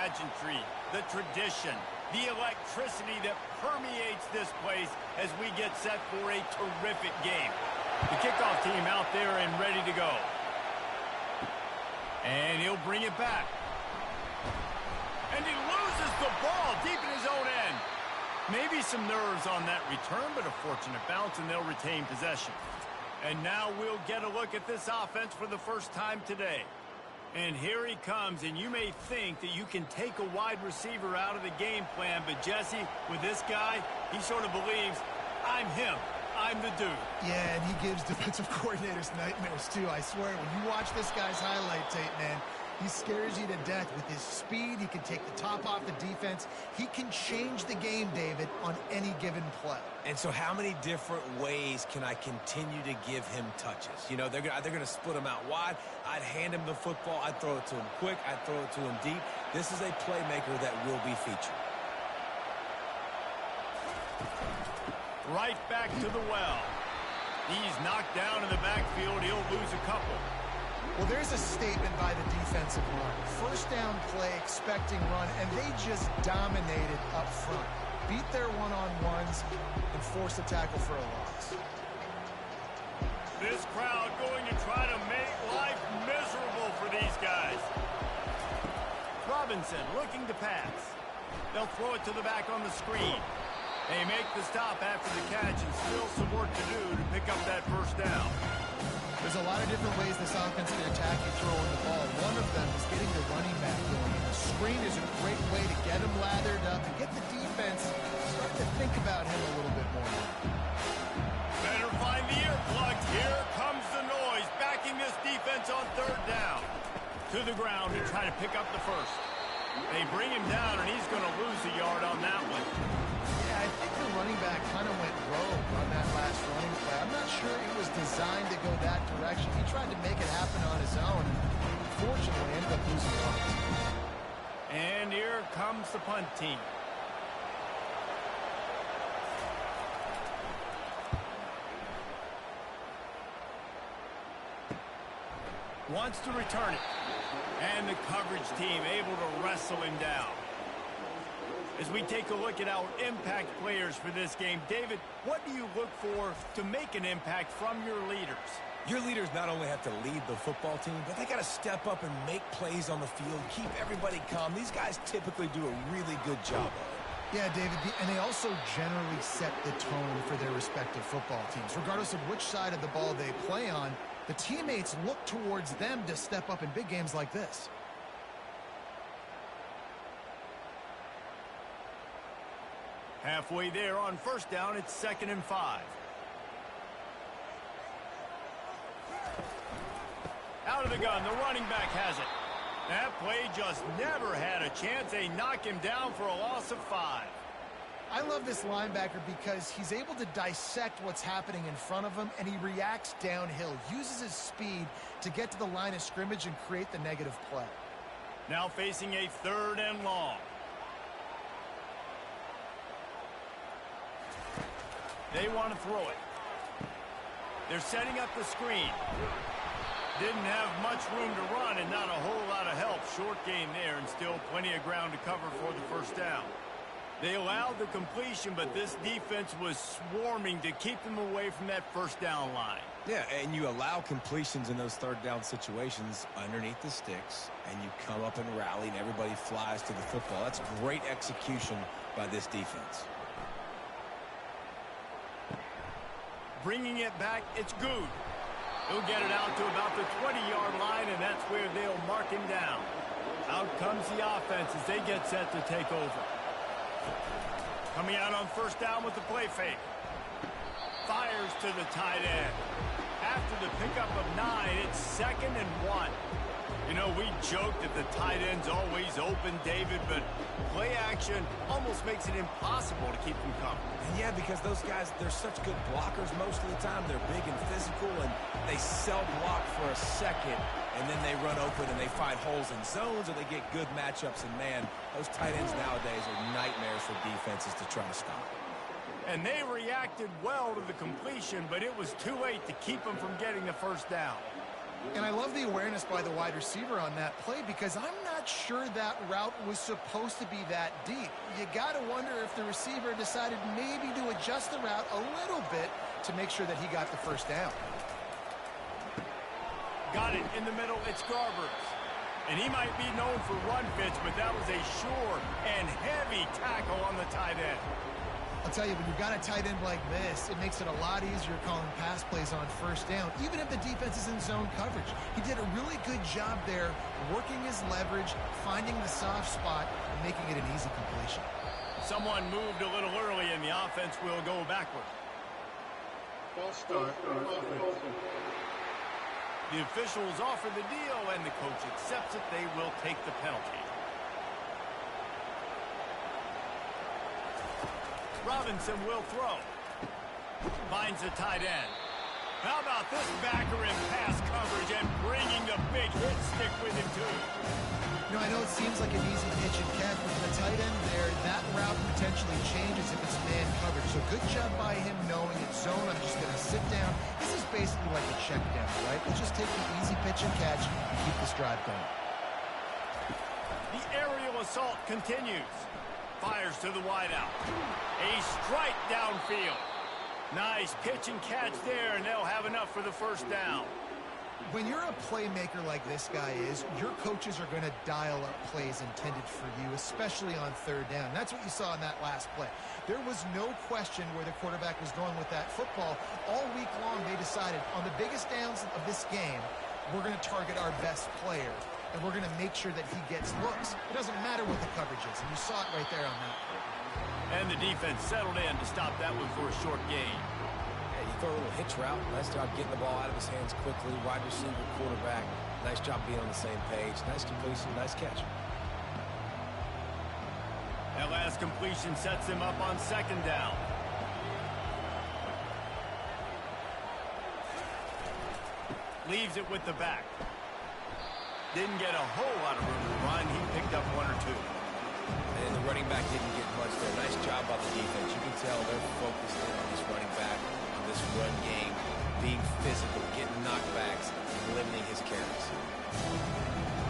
pageantry, the tradition, the electricity that permeates this place as we get set for a terrific game. The kickoff team out there and ready to go. And he'll bring it back. And he loses the ball deep in his own end. Maybe some nerves on that return, but a fortunate bounce, and they'll retain possession. And now we'll get a look at this offense for the first time today. And here he comes, and you may think that you can take a wide receiver out of the game plan, but Jesse, with this guy, he sort of believes, I'm him. I'm the dude. Yeah, and he gives defensive coordinators nightmares, too. I swear, when you watch this guy's highlight tape, man, he scares you to death with his speed. He can take the top off the defense. He can change the game, David, on any given play. And so how many different ways can I continue to give him touches? You know, they're going to split him out wide. I'd hand him the football. I'd throw it to him quick. I'd throw it to him deep. This is a playmaker that will be featured. Right back to the well. He's knocked down in the backfield. He'll lose a couple. Well, there's a statement by the defensive line. First down play, expecting run, and they just dominated up front. Beat their one-on-ones and forced a tackle for a loss. This crowd going to try to make life miserable for these guys. Robinson looking to pass. They'll throw it to the back on the screen. They make the stop after the catch, and still some work to do to pick up that first down. There's a lot of different ways this offense can attack you throwing the ball. One of them is getting the running back going. And the screen is a great way to get him lathered up and get the defense start to think about him a little bit more. Better find the earplugs. Here comes the noise, backing this defense on third down. To the ground to try to pick up the first. They bring him down, and he's going to lose a yard on that one. Yeah, I think the running back kind of went rogue on that last running play. I'm not sure it was designed to go that direction. He tried to make it happen on his own, and unfortunately ended up losing punts. And here comes the punt team. Wants to return it. And the coverage team able to wrestle him down. As we take a look at our impact players for this game, David, what do you look for to make an impact from your leaders? Your leaders not only have to lead the football team, but they got to step up and make plays on the field, keep everybody calm. These guys typically do a really good job of it. Yeah, David, and they also generally set the tone for their respective football teams. Regardless of which side of the ball they play on, the teammates look towards them to step up in big games like this. Halfway there on first down, it's 2nd and 5. Out of the gun, the running back has it. That play just never had a chance. They knock him down for a loss of 5. I love this linebacker because he's able to dissect what's happening in front of him, and he reacts downhill, uses his speed to get to the line of scrimmage and create the negative play. Now facing a 3rd and long. They want to throw it. They're setting up the screen. Didn't have much room to run and not a whole lot of help. Short gain there and still plenty of ground to cover for the first down. They allowed the completion, but this defense was swarming to keep them away from that first down line. Yeah, and you allow completions in those 3rd down situations underneath the sticks, and you come up and rally, and everybody flies to the football. That's great execution by this defense. Bringing it back, it's Good. He'll get it out to about the 20-yard line, and that's where they'll mark him down. Out comes the offense as they get set to take over. Coming out on first down with the play fake. Fires to the tight end. After the pickup of 9, it's 2nd and 1. You know, we joked that the tight end's always open, David, but play action almost makes it impossible to keep them coming. And yeah, because those guys, they're such good blockers most of the time. They're big and physical, and they block for a second, and then they run open and they find holes in zones, or they get good matchups. And, man, those tight ends nowadays are nightmares for defenses to try to stop. And they reacted well to the completion, but it was too late to keep them from getting the first down. And I love the awareness by the wide receiver on that play because I'm not sure that route was supposed to be that deep. You got to wonder if the receiver decided maybe to adjust the route a little bit to make sure that he got the first down. Got it in the middle. It's Garbers. And he might be known for run fits, but that was a sure and heavy tackle on the tight end. I'll tell you, when you've got a tight end like this, it makes it a lot easier calling pass plays on first down, even if the defense is in zone coverage. He did a really good job there, working his leverage, finding the soft spot, and making it an easy completion. Someone moved a little early, and the offense will go backward. False start. The officials offer the deal, and the coach accepts it. They will take the penalty. Robinson will throw. Finds the tight end. How about this backer in pass coverage and bringing the big hit stick with him, too? You know, I know it seems like an easy pitch and catch, but for the tight end there, that route potentially changes if it's man coverage. So good job by him knowing it's zone. I'm just going to sit down. This is basically like a check down, right? Let's just take the easy pitch and catch and keep this drive going. The aerial assault continues. Fires to the wideout. A strike downfield. Nice pitch and catch there, and they'll have enough for the first down. When you're a playmaker like this guy is, your coaches are going to dial up plays intended for you, especially on third down. That's what you saw in that last play. There was no question where the quarterback was going with that football. All week long, they decided on the biggest downs of this game, we're going to target our best player, and we're going to make sure that he gets looks. It doesn't matter what the coverage is, and you saw it right there on that play. And the defense settled in to stop that one for a short gain. Yeah, you throw a little hitch route. Nice job getting the ball out of his hands quickly. Wide receiver, quarterback. Nice job being on the same page. Nice completion, nice catch. That last completion sets him up on second down. Leaves it with the back. Didn't get a whole lot of room to run. He picked up one or two. And the running back didn't get much there. Nice job by the defense. You can tell they're focused in on this running back, on this run game, being physical, getting knockbacks, and limiting his carries.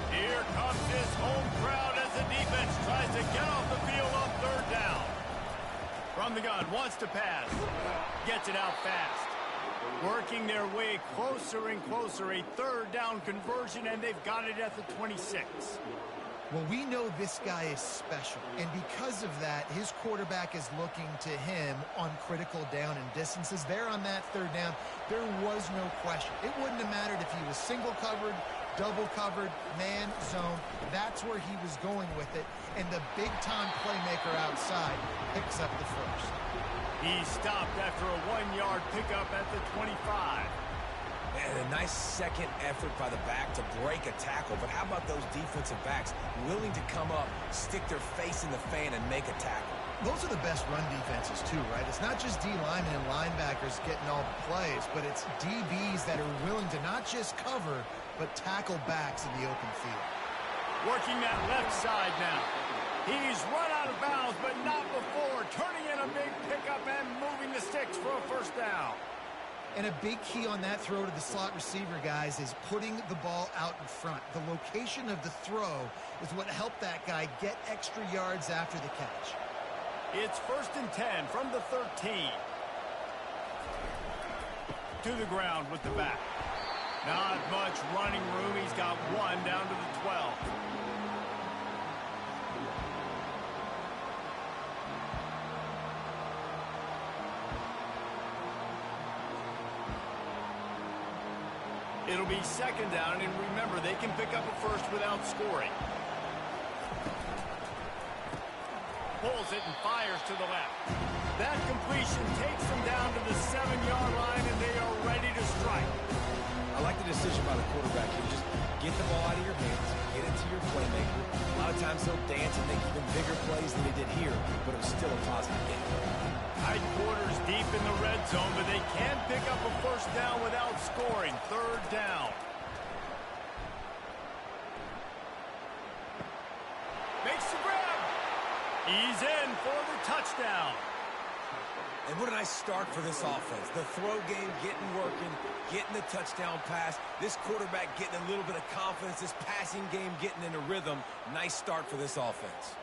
Here comes his home crowd as the defense tries to get off the field on third down. From the gun, wants to pass. Gets it out fast. Working their way closer and closer. A third down conversion, and they've got it at the 26. Well, we know this guy is special, and because of that, his quarterback is looking to him on critical down and distances. There on that third down, there was no question. It wouldn't have mattered if he was single covered, double covered, man, zone. That's where he was going with it, and the big-time playmaker outside picks up the first. He stopped after a 1-yard pickup at the 25. And a nice second effort by the back to break a tackle. But how about those defensive backs willing to come up, stick their face in the fan, and make a tackle? Those are the best run defenses, too, right? It's not just D linemen and linebackers getting all the plays, but it's DBs that are willing to not just cover, but tackle backs in the open field. Working that left side now. He's run out of bounds, but not before. Turning in a big pickup and moving the sticks for a first down. And a big key on that throw to the slot receiver, guys, is putting the ball out in front. The location of the throw is what helped that guy get extra yards after the catch. It's 1st and 10 from the 13. To the ground with the back. Not much running room. He's got one down to the 12. It'll be second down, and remember, they can pick up a first without scoring. Pulls it and fires to the left. That completion takes them down to the 7-yard line, and they are ready to strike. I like the decision by the quarterback here. Just get the ball out of your hands, get it to your playmaker. A lot of times they'll dance and make even bigger plays than they did here, but it was still a positive game. Tight quarters deep in the red zone, but they can pick up a first down without scoring. Third down. Makes the grab. He's in for the touchdown. And what a nice start for this offense. The throw game getting working, getting the touchdown pass. This quarterback getting a little bit of confidence. This passing game getting into rhythm. Nice start for this offense.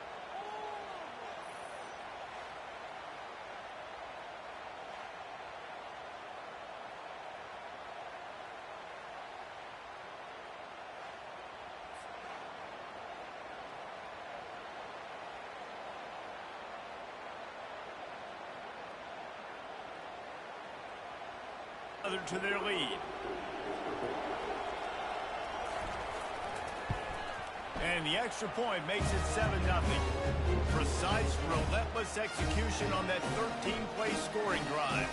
To their lead. And the extra point makes it 7-0. Precise, relentless execution on that 13-play scoring drive.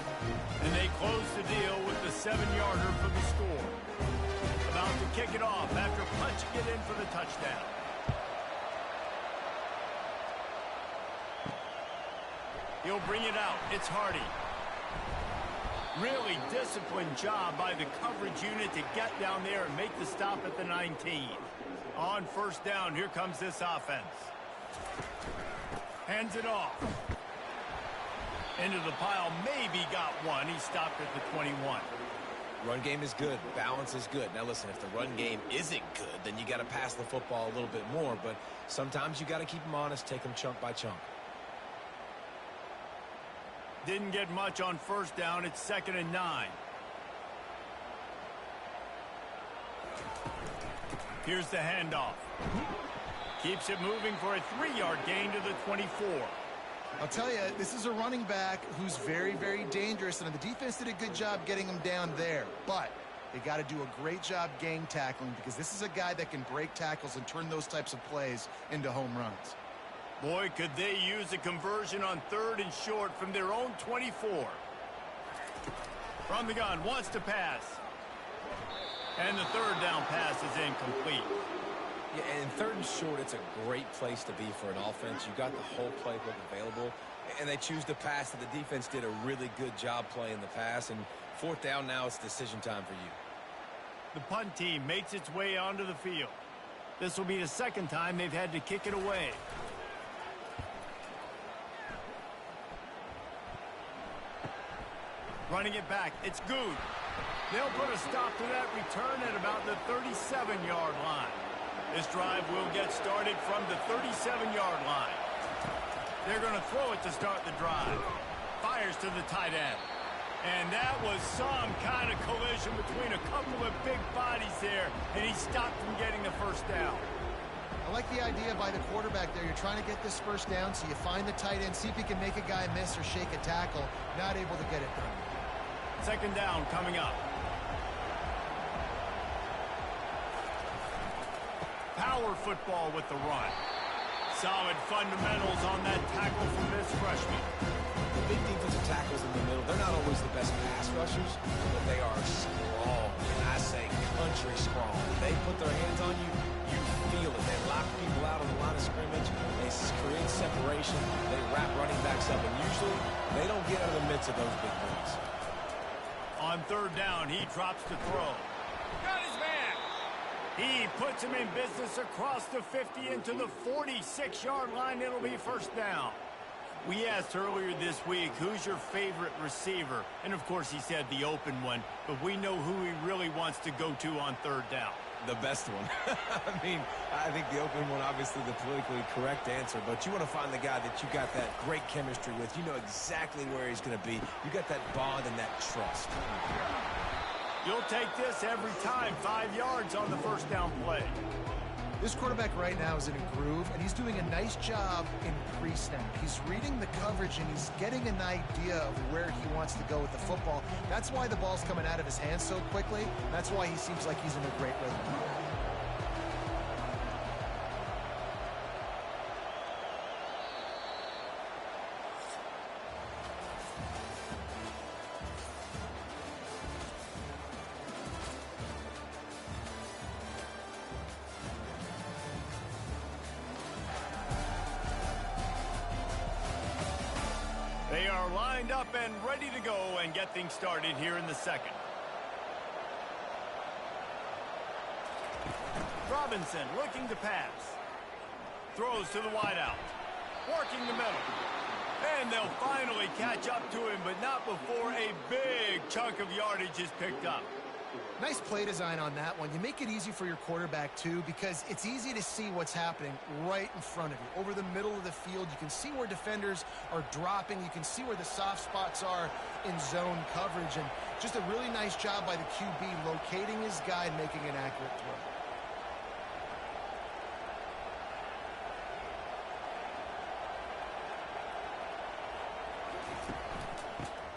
And they close the deal with the 7-yarder for the score. About to kick it off after punching it in for the touchdown. He'll bring it out. It's Hardy. Really disciplined job by the coverage unit to get down there and make the stop at the 19. On first down, here comes this offense. Hands it off. Into the pile, maybe got one. He stopped at the 21. Run game is good. Balance is good. Now listen, if the run game isn't good, then you got to pass the football a little bit more. But sometimes you got to keep them honest, take them chunk by chunk. Didn't get much on first down. It's 2nd and 9. Here's the handoff. Keeps it moving for a 3-yard gain to the 24. I'll tell you, this is a running back who's very, very dangerous, and the defense did a good job getting him down there. But they got to do a great job gang tackling, because this is a guy that can break tackles and turn those types of plays into home runs. Boy, could they use a conversion on 3rd and short from their own 24. From the gun, wants to pass. And the 3rd down pass is incomplete. Yeah, and 3rd and short, it's a great place to be for an offense. You got the whole playbook available, and they choose to pass. And the defense did a really good job playing the pass. And 4th down now, it's decision time for you. The punt team makes its way onto the field. This will be the 2nd time they've had to kick it away. Running it back, it's good. They'll put a stop to that return at about the 37-yard line. This drive will get started from the 37-yard line. They're going to throw it to start the drive. Fires to the tight end. And that was some kind of collision between a couple of big bodies there, and he stopped from getting the first down. I like the idea by the quarterback there. You're trying to get this first down, so you find the tight end, see if he can make a guy miss or shake a tackle. Not able to get it done. 2nd down coming up. Power football with the run. Solid fundamentals on that tackle from this freshman. The big defensive tackles in the middle, they're not always the best pass rushers, but they are strong. And I say country strong. They put their hands on you, you feel it. They lock people out on the line of scrimmage. They create separation. They wrap running backs up. And usually, they don't get out of the midst of those big boys. On 3rd down, he drops to throw. Got his man. He puts him in business across the 50 into the 46-yard line. It'll be first down. We asked earlier this week, who's your favorite receiver? And, of course, he said the open one. But we know who he really wants to go to on 3rd down. The best one. I mean, I think the open one, obviously the politically correct answer, but you want to find the guy that you got that great chemistry with. You know exactly where he's going to be. You got that bond and that trust. You'll take this every time. 5 yards on the first down play. This quarterback right now is in a groove, and he's doing a nice job in pre-snap. He's reading the coverage, and he's getting an idea of where he wants to go with the football. That's why the ball's coming out of his hands so quickly. That's why he seems like he's in a great rhythm. They are lined up and ready to go and get things started here in the 2nd. Robinson looking to pass. Throws to the wideout. Working the middle. And they'll finally catch up to him, but not before a big chunk of yardage is picked up. Nice play design on that one. You make it easy for your quarterback, too, because it's easy to see what's happening right in front of you. Over the middle of the field, you can see where defenders are dropping. You can see where the soft spots are in zone coverage. And just a really nice job by the QB locating his guy and making an accurate throw.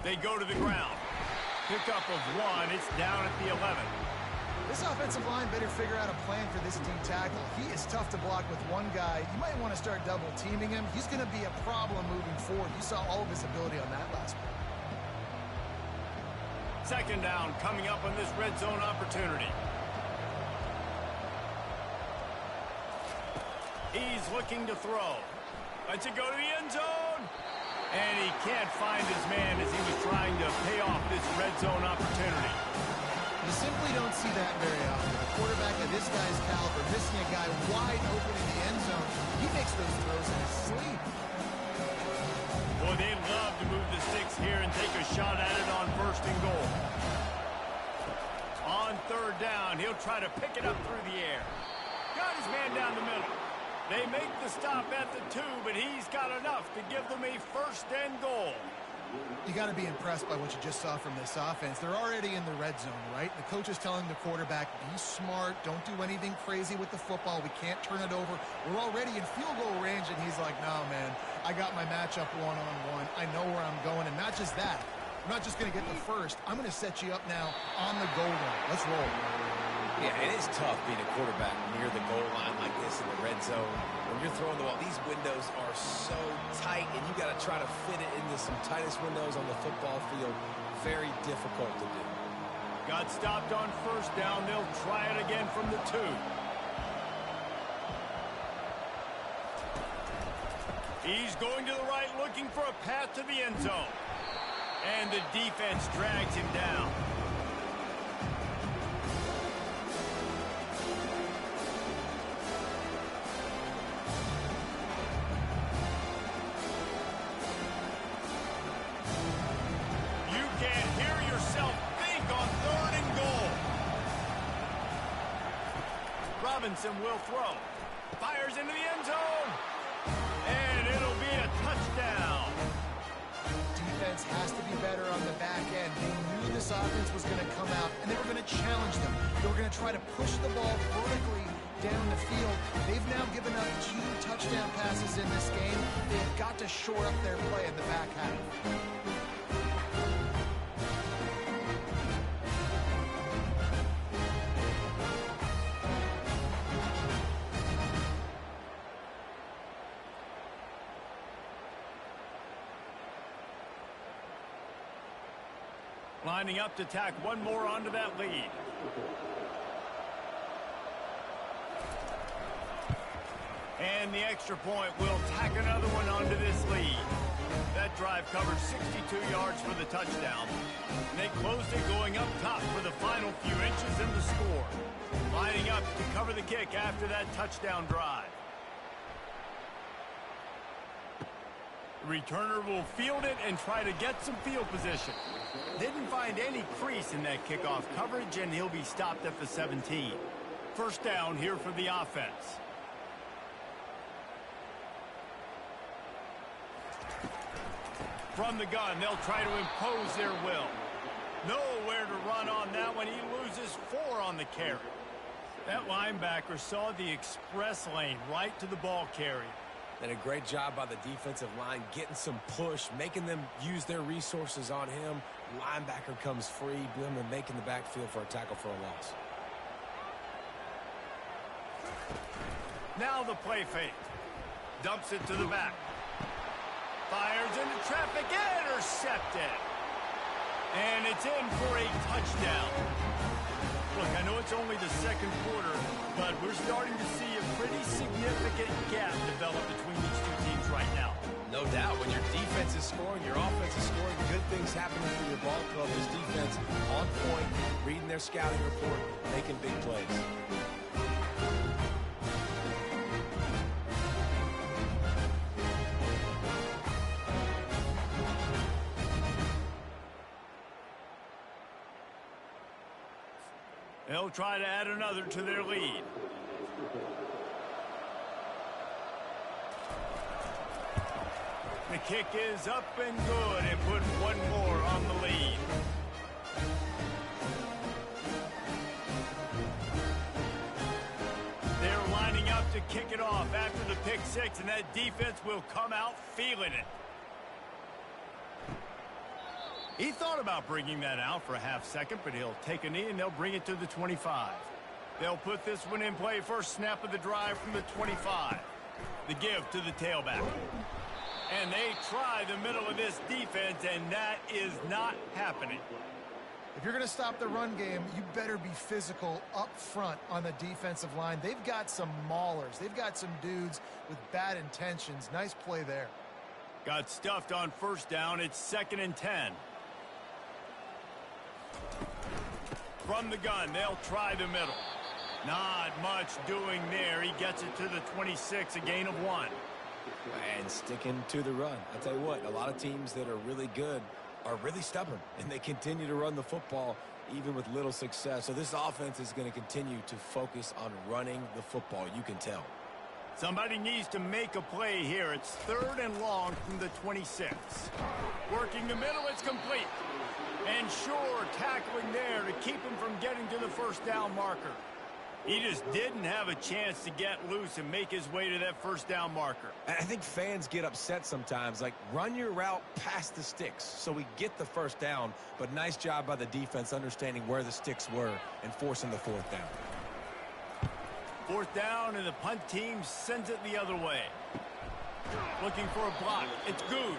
They go to the ground. Pickup of 1. It's down at the 11. This offensive line better figure out a plan for this D tackle. He is tough to block with one guy. You might want to start double teaming him. He's going to be a problem moving forward. You saw all of his ability on that last play. Second down coming up on this red zone opportunity. He's looking to throw. Lets it go to the end zone. And he can't find his man as he was trying to pay off this red zone opportunity. You simply don't see that very often. A quarterback of this guy's caliber missing a guy wide open in the end zone. He makes those throws in his sleep. Boy, they love to move the sticks here and take a shot at it on first and goal. On third down, he'll try to pick it up through the air. Got his man down the middle. They make the stop at the 2, but he's got enough to give them a first and goal. You got to be impressed by what you just saw from this offense. They're already in the red zone, right? The coach is telling the quarterback, be smart, don't do anything crazy with the football. We can't turn it over. We're already in field goal range, and he's like, no, man, I got my matchup one-on-one. I know where I'm going, and not just that. I'm not just going to get the first. I'm going to set you up now on the goal line. Let's roll. Yeah, it is tough being a quarterback near the goal line like this in the red zone. When you're throwing the ball, these windows are so tight, and you got to try to fit it into some tightest windows on the football field. Very difficult to do. Got stopped on first down. They'll try it again from the 2. He's going to the right, looking for a path to the end zone. And the defense drags him down. Robinson will throw. Fires into the end zone. And it'll be a touchdown. Defense has to be better on the back end. They knew this offense was going to come out, and they were going to challenge them. They were going to try to push the ball vertically down the field. They've now given up 2 touchdown passes in this game. They've got to shore up their play in the back half. Lining up to tack one more onto that lead. And the extra point will tack another one onto this lead. That drive covered 62 yards for the touchdown. And they closed it going up top for the final few inches in the score. Lining up to cover the kick after that touchdown drive. The returner will field it and try to get some field position. Didn't find any crease in that kickoff coverage, and he'll be stopped at the 17. First down here for the offense. From the gun, they'll try to impose their will. Nowhere to run on that one. He loses 4 on the carry. That linebacker saw the express lane right to the ball carrier. And a great job by the defensive line getting some push, making them use their resources on him. Linebacker comes free, them and making the backfield for a tackle for a loss. Now the play fake. Dumps it to the back. Fires into traffic, intercepted. And it's in for a touchdown. Look, I know it's only the second quarter, but we're starting to see a pretty significant gap develop between these two teams right now. No doubt. When your defense is scoring, your offense is scoring, good things happening for your ball club. This defense on point, reading their scouting report, making big plays. They'll try to add another to their lead. The kick is up and good and put one more on the lead. They're lining up to kick it off after the pick six, and that defense will come out feeling it. He thought about bringing that out for a half second, but he'll take a knee and they'll bring it to the 25. They'll put this one in play first snap of the drive from the 25. The give to the tailback. And they try the middle of this defense, and that is not happening. If you're going to stop the run game, you better be physical up front on the defensive line. They've got some maulers. They've got some dudes with bad intentions. Nice play there. Got stuffed on first down. It's 2nd and 10. From the gun, they'll try the middle. Not much doing there. He gets it to the 26, a gain of 1. And sticking to the run. I'll tell you what, a lot of teams that are really good are really stubborn, and they continue to run the football even with little success. So this offense is going to continue to focus on running the football, you can tell. Somebody needs to make a play here. It's 3rd and long from the 26. Working the middle, it's complete. And sure, tackling there to keep him from getting to the first down marker. He just didn't have a chance to get loose and make his way to that first down marker. And I think fans get upset sometimes, like run your route past the sticks so we get the first down, but nice job by the defense understanding where the sticks were and forcing the 4th down. 4th down, and the punt team sends it the other way. Looking for a block. It's good.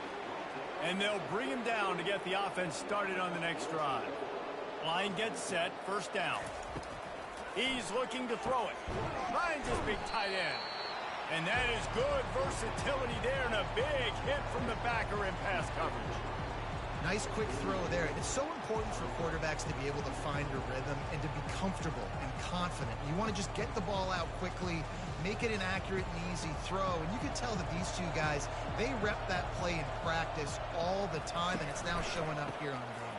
And they'll bring him down to get the offense started on the next drive. Line gets set, 1st down. He's looking to throw it. Finds his big tight end. And that is good versatility there, and a big hit from the backer in pass coverage. Nice quick throw there. It's so important for quarterbacks to be able to find a rhythm and to be comfortable and confident. You want to just get the ball out quickly, make it an accurate and easy throw. And you can tell that these two guys, they rep that play in practice all the time, and it's now showing up here on the game.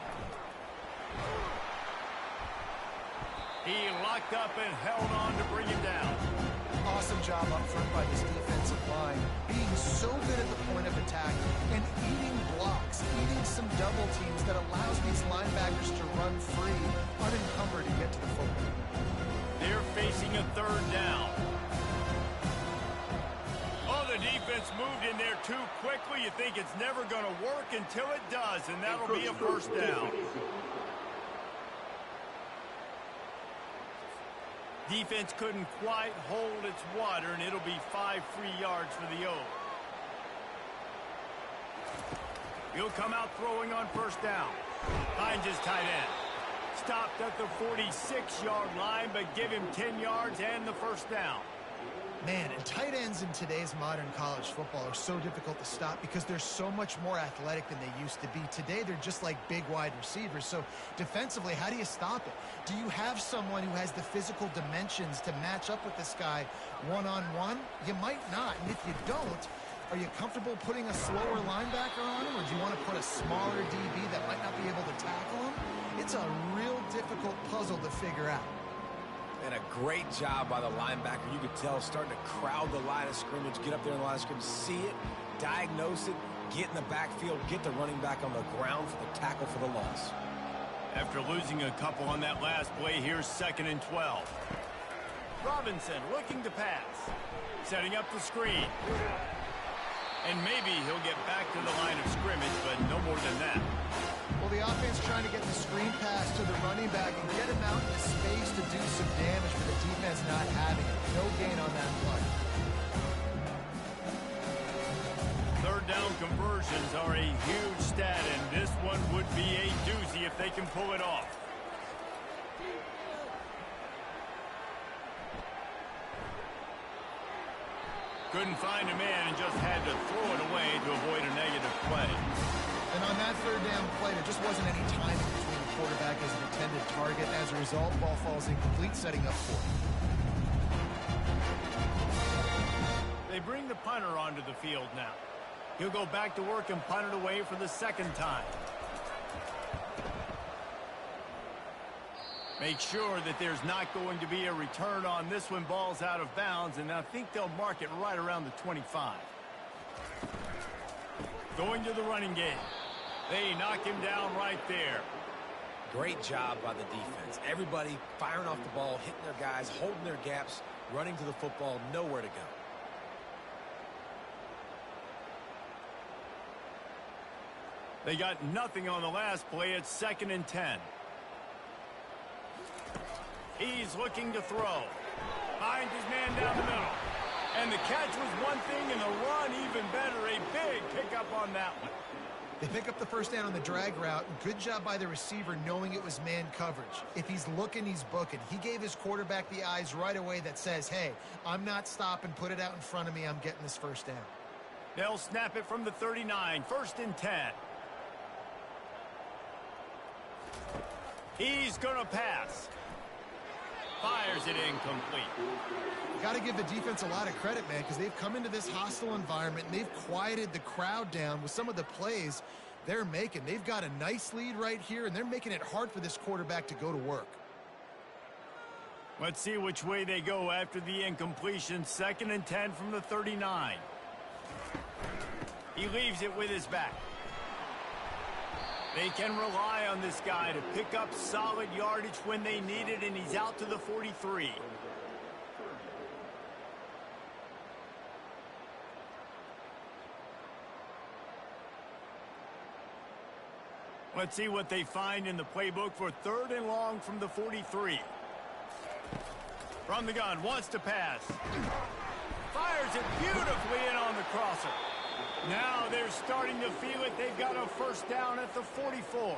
He locked up and held on to bring him down. Awesome job up front by this defensive line, being so good at the point of attack and eating blocks, eating some double teams that allows these linebackers to run free, unencumbered, and get to the football. They're facing a 3rd down. Oh, the defense moved in there too quickly. You think it's never going to work until it does, and that'll be a 1st down. Defense couldn't quite hold its water, and it'll be 5 free yards for the O. He'll come out throwing on 1st down. Finds his tight end. Stopped at the 46-yard line, but give him 10 yards and the 1st down. Man, and tight ends in today's modern college football are so difficult to stop because they're so much more athletic than they used to be. Today, they're just like big wide receivers. So defensively, how do you stop it? Do you have someone who has the physical dimensions to match up with this guy one-on-one? You might not. And if you don't, are you comfortable putting a slower linebacker on him, or do you want to put a smaller DB that might not be able to tackle him? It's a real difficult puzzle to figure out. And a great job by the linebacker. You could tell starting to crowd the line of scrimmage, get up there in the line of scrimmage, see it, diagnose it, get in the backfield, get the running back on the ground for the tackle for the loss. After losing a couple on that last play, here's 2nd and 12. Robinson looking to pass. Setting up the screen. And maybe he'll get back to the line of scrimmage, but no more than that. Well, the offense trying to get the screen pass to the running back and get him out into space to do some damage, but the defense not having it. No gain on that play. 3rd down conversions are a huge stat, and this one would be a doozy if they can pull it off. Couldn't find a man and just had to throw it away to avoid a negative play. And on that 3rd down play, there just wasn't any timing between the quarterback as an intended target. As a result, ball falls incomplete, setting up for it. They bring the punter onto the field now. He'll go back to work and punt it away for the 2nd time. Make sure that there's not going to be a return on this when ball's out of bounds, and I think they'll mark it right around the 25. Going to the running game. They knock him down right there. Great job by the defense. Everybody firing off the ball, hitting their guys, holding their gaps, running to the football, nowhere to go. They got nothing on the last play. It's 2nd and 10. He's looking to throw. Finds his man down the middle. And the catch was one thing, and the run even better. A big pickup on that one. They pick up the first down on the drag route. Good job by the receiver knowing it was man coverage. If he's looking, he's booking. He gave his quarterback the eyes right away that says, hey, I'm not stopping. Put it out in front of me. I'm getting this first down. They'll snap it from the 39. 1st and 10. He's going to pass. Fires it incomplete. Got to give the defense a lot of credit, man, because they've come into this hostile environment and they've quieted the crowd down with some of the plays they're making. They've got a nice lead right here, and they're making it hard for this quarterback to go to work. Let's see which way they go after the incompletion. 2nd and 10 from the 39. He leaves it with his back. They can rely on this guy to pick up solid yardage when they need it, and he's out to the 43. Let's see what they find in the playbook for 3rd and long from the 43. From the gun, wants to pass. Fires it beautifully in on the crosser. Now they're starting to feel it. They've got a first down at the 44.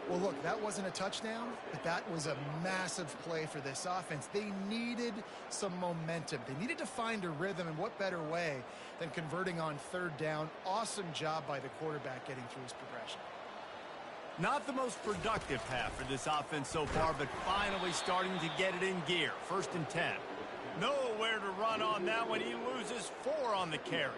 Well, look, that wasn't a touchdown, but that was a massive play for this offense. They needed some momentum. They needed to find a rhythm, and what better way than converting on 3rd down. Awesome job by the quarterback getting through his progression. Not the most productive half for this offense so far, but finally starting to get it in gear. 1st and 10. Nowhere to run on that one. He loses 4 on the carry.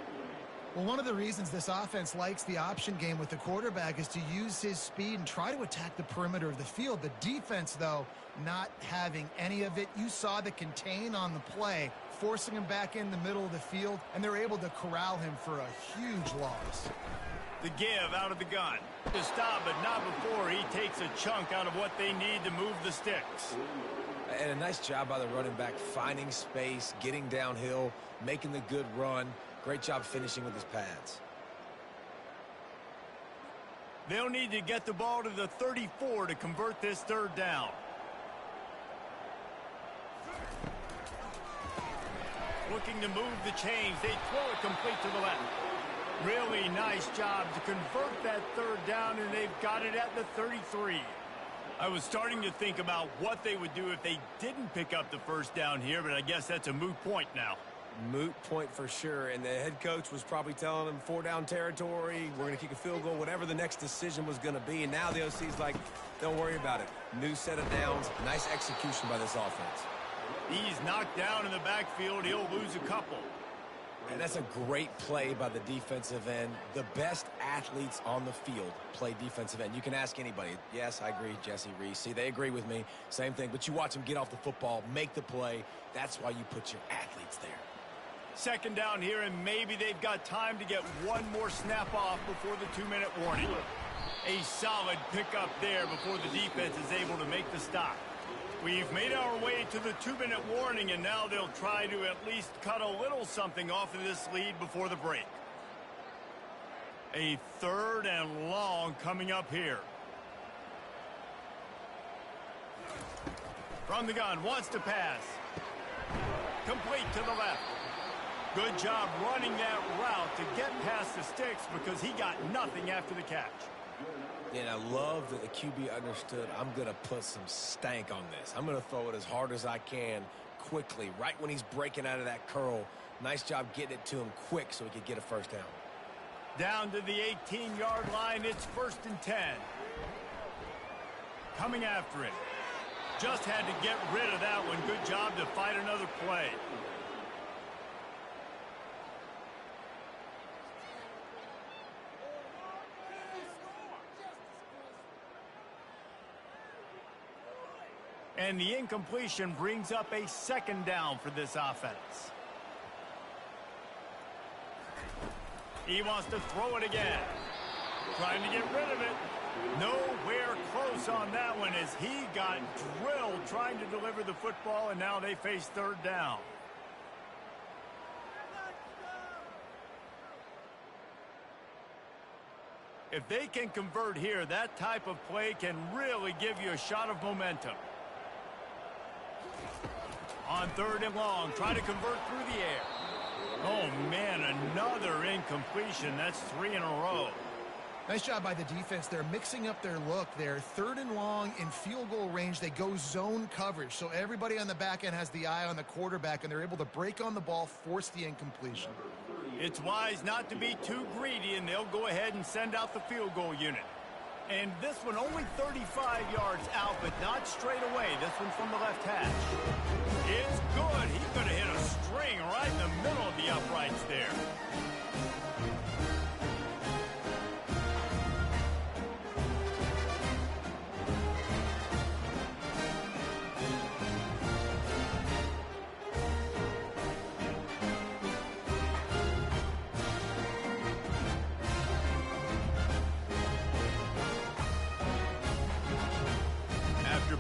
Well, one of the reasons this offense likes the option game with the quarterback is to use his speed and try to attack the perimeter of the field. The defense, though, not having any of it. You saw the contain on the play, forcing him back in the middle of the field, and they're able to corral him for a huge loss. The give out of the gun. To stop, but not before he takes a chunk out of what they need to move the sticks. And a nice job by the running back, finding space, getting downhill, making the good run. Great job finishing with his pads. They'll need to get the ball to the 34 to convert this 3rd down. Looking to move the chains. They throw it complete to the left. Really nice job to convert that 3rd down, and they've got it at the 33. I was starting to think about what they would do if they didn't pick up the first down here, but I guess that's a moot point now. Moot point for sure, and the head coach was probably telling them 4-down territory, we're going to kick a field goal, whatever the next decision was going to be, and now the OC's like, don't worry about it. New set of downs, nice execution by this offense. He's knocked down in the backfield. He'll lose a couple. And that's a great play by the defensive end. The best athletes on the field play defensive end. You can ask anybody. Yes, I agree, Jesse Reese. See, they agree with me. Same thing. But you watch them get off the football, make the play. That's why you put your athletes there. 2nd down here, and maybe they've got time to get one more snap off before the 2-minute warning. A solid pickup there before the defense is able to make the stop. We've made our way to the 2-minute warning, and now they'll try to at least cut a little something off of this lead before the break. A 3rd and long coming up here. From the gun, wants to pass. Complete to the left. Good job running that route to get past the sticks because he got nothing after the catch. And I love that the QB understood, I'm going to put some stank on this. I'm going to throw it as hard as I can quickly, right when he's breaking out of that curl. Nice job getting it to him quick so he could get a first down. Down to the 18-yard line, it's 1st and 10. Coming after it. Just had to get rid of that one. Good job to fight another play. And the incompletion brings up a second down for this offense. He wants to throw it again. Trying to get rid of it. Nowhere close on that one as he got drilled trying to deliver the football, and now they face third down. If they can convert here, that type of play can really give you a shot of momentum. On third and long, try to convert through the air. Oh, man, another incompletion. That's 3 in a row. Nice job by the defense. They're mixing up their look there. Third and long in field goal range. They go zone coverage. So everybody on the back end has the eye on the quarterback, and they're able to break on the ball, force the incompletion. It's wise not to be too greedy, and they'll go ahead and send out the field goal unit. And this one only 35 yards out, but not straight away. This one from the left hash. It's good. He could have hit a string right in the middle of the uprights there.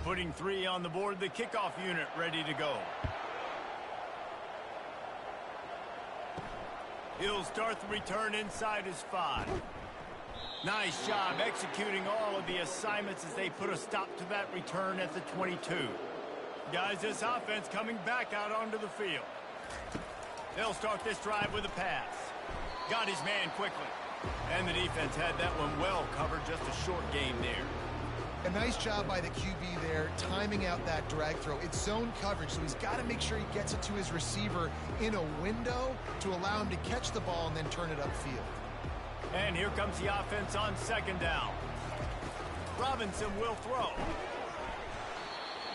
Putting 3 on the board, the kickoff unit ready to go. He'll start the return inside his 5. Nice job executing all of the assignments as they put a stop to that return at the 22. Guys, this offense coming back out onto the field. They'll start this drive with a pass. Got his man quickly. And the defense had that one well covered, just a short gain there. A nice job by the QB there, timing out that drag throw. It's zone coverage, so he's got to make sure he gets it to his receiver in a window to allow him to catch the ball and then turn it upfield. And here comes the offense on second down. Robinson will throw.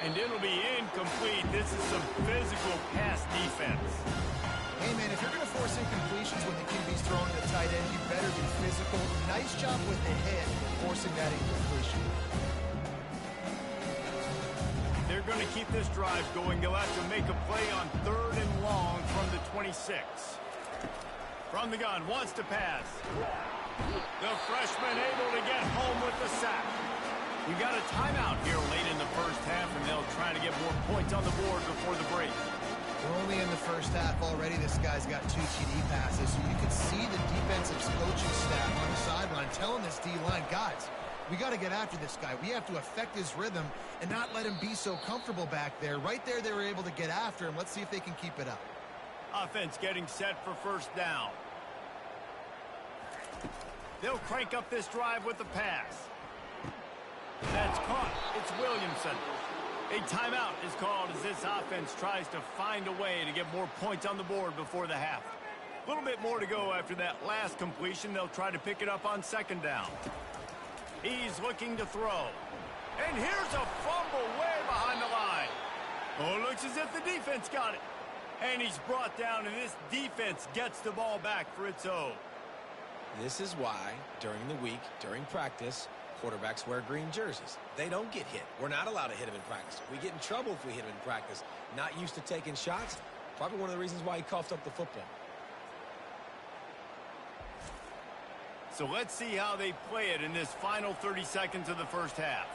And it'll be incomplete. This is some physical pass defense. Hey, man, if you're going to force incompletions when the QB's throwing to the tight end, you better be physical. Nice job with the hit, forcing that incompletion. They're going to keep this drive going. They'll have to make a play on third and long from the 26. From the gun, wants to pass. The freshman able to get home with the sack. We got a timeout here late in the first half, and they'll try to get more points on the board before the break. We're only in the first half already. This guy's got 2 TD passes, so you can see the defensive coaching staff on the sideline telling this D-line, guys, we got to get after this guy. We have to affect his rhythm and not let him be so comfortable back there. Right there, they were able to get after him. Let's see if they can keep it up. Offense getting set for first down. They'll crank up this drive with the pass. That's caught. It's Williamson. A timeout is called as this offense tries to find a way to get more points on the board before the half. A little bit more to go after that last completion. They'll try to pick it up on second down. He's looking to throw. And here's a fumble way behind the line. Oh, looks as if the defense got it. And he's brought down, and this defense gets the ball back for its own. This is why, during the week, during practice, quarterbacks wear green jerseys. They don't get hit. We're not allowed to hit him in practice. We get in trouble if we hit him in practice. Not used to taking shots. Probably one of the reasons why he coughed up the football. So let's see how they play it in this final 30 seconds of the first half.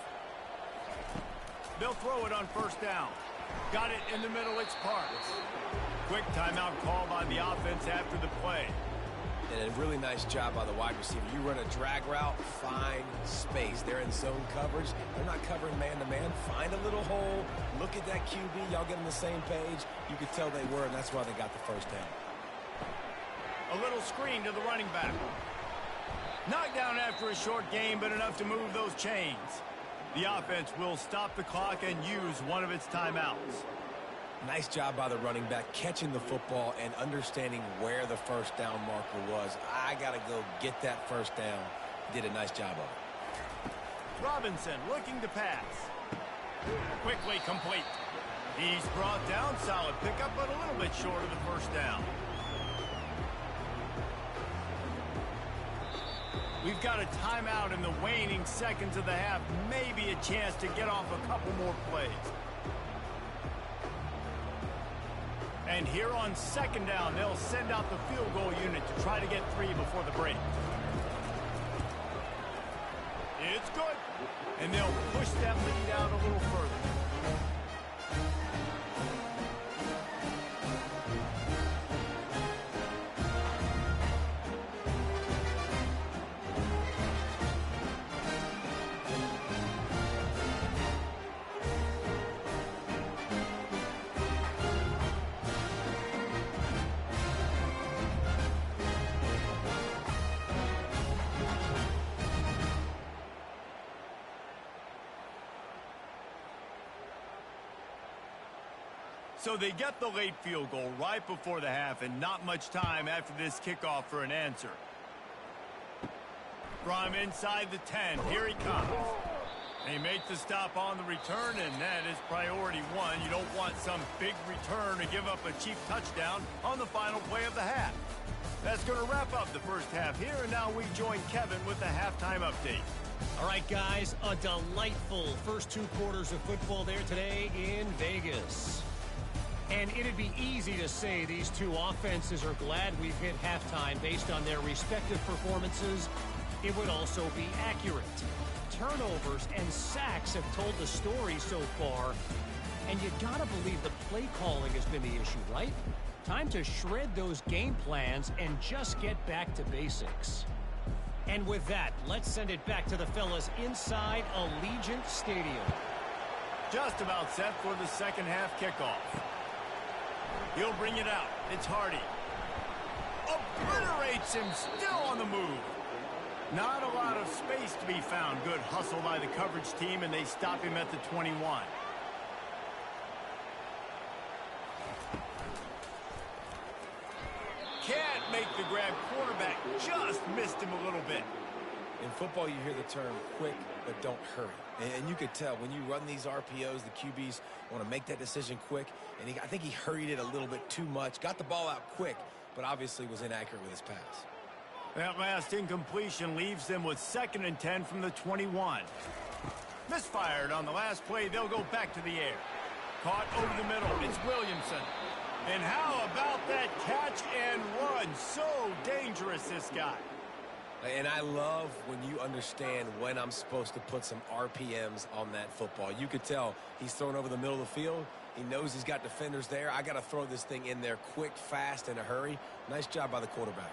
They'll throw it on first down. Got it in the middle, it's Parks. Quick timeout call by the offense after the play. And a really nice job by the wide receiver. You run a drag route, find space. They're in zone coverage. They're not covering man-to-man. Find a little hole. Look at that QB. Y'all get on the same page. You could tell they were, and that's why they got the first down. A little screen to the running back. Knocked down after a short game, but enough to move those chains. The offense will stop the clock and use one of its timeouts. Nice job by the running back catching the football and understanding where the first down marker was. I got to go get that first down. Did a nice job of it. Robinson looking to pass. Quickly complete. He's brought down. Solid pickup, but a little bit short of the first down. We've got a timeout in the waning seconds of the half. Maybe a chance to get off a couple more plays. And here on second down, they'll send out the field goal unit to try to get 3 before the break. It's good. And they'll push that lead out a little further. So they get the late field goal right before the half and not much time after this kickoff for an answer. From inside the 10, here he comes. They make the stop on the return, and that is priority 1. You don't want some big return to give up a cheap touchdown on the final play of the half. That's going to wrap up the first half here, and now we join Kevin with the halftime update. All right, guys, a delightful first 2 quarters of football there today in Vegas. And it'd be easy to say these two offenses are glad we've hit halftime based on their respective performances. It would also be accurate. Turnovers and sacks have told the story so far. And you gotta believe the play calling has been the issue, right? Time to shred those game plans and just get back to basics. And with that, let's send it back to the fellas inside Allegiant Stadium. Just about set for the second half kickoff. He'll bring it out. It's Hardy. Obliterates him, still on the move. Not a lot of space to be found. Good hustle by the coverage team, and they stop him at the 21. Can't make the grab. Quarterback just missed him a little bit. In football, you hear the term quick, but don't hurry. And you could tell when you run these RPOs, the QBs want to make that decision quick. And I think he hurried it a little bit too much. Got the ball out quick, but obviously was inaccurate with his pass. That last incompletion leaves them with 2nd and 10 from the 21. Misfired on the last play. They'll go back to the air. Caught over the middle. It's Williamson. And how about that catch and run? So dangerous, this guy. And I love when you understand when I'm supposed to put some RPMs on that football. You could tell he's thrown over the middle of the field. He knows he's got defenders there. I got to throw this thing in there quick, fast, in a hurry. Nice job by the quarterback.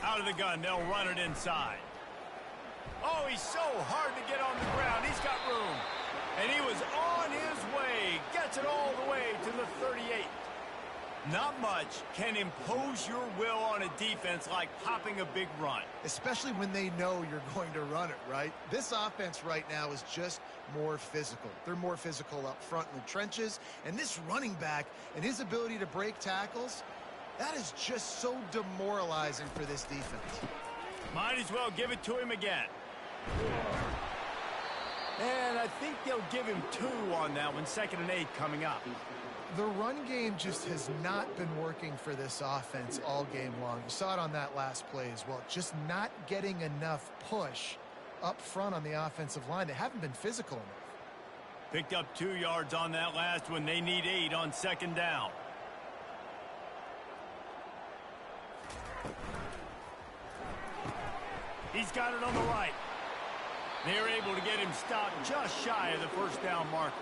Out of the gun, they'll run it inside. Oh, he's so hard to get on the ground. He's got room. And he was on his way. Gets it all the way to the 38. Not much can impose your will on a defense like popping a big run. Especially when they know you're going to run it, right? This offense right now is just more physical. They're more physical up front in the trenches. And this running back and his ability to break tackles, that is just so demoralizing for this defense. Might as well give it to him again. And I think they'll give him 2 on that one. 2nd and 8 coming up. The run game just has not been working for this offense all game long. You saw it on that last play as well. Just not getting enough push up front on the offensive line. They haven't been physical enough. Picked up 2 yards on that last one. They need 8 on 2nd down. He's got it on the right. They're able to get him stopped just shy of the 1st down marker.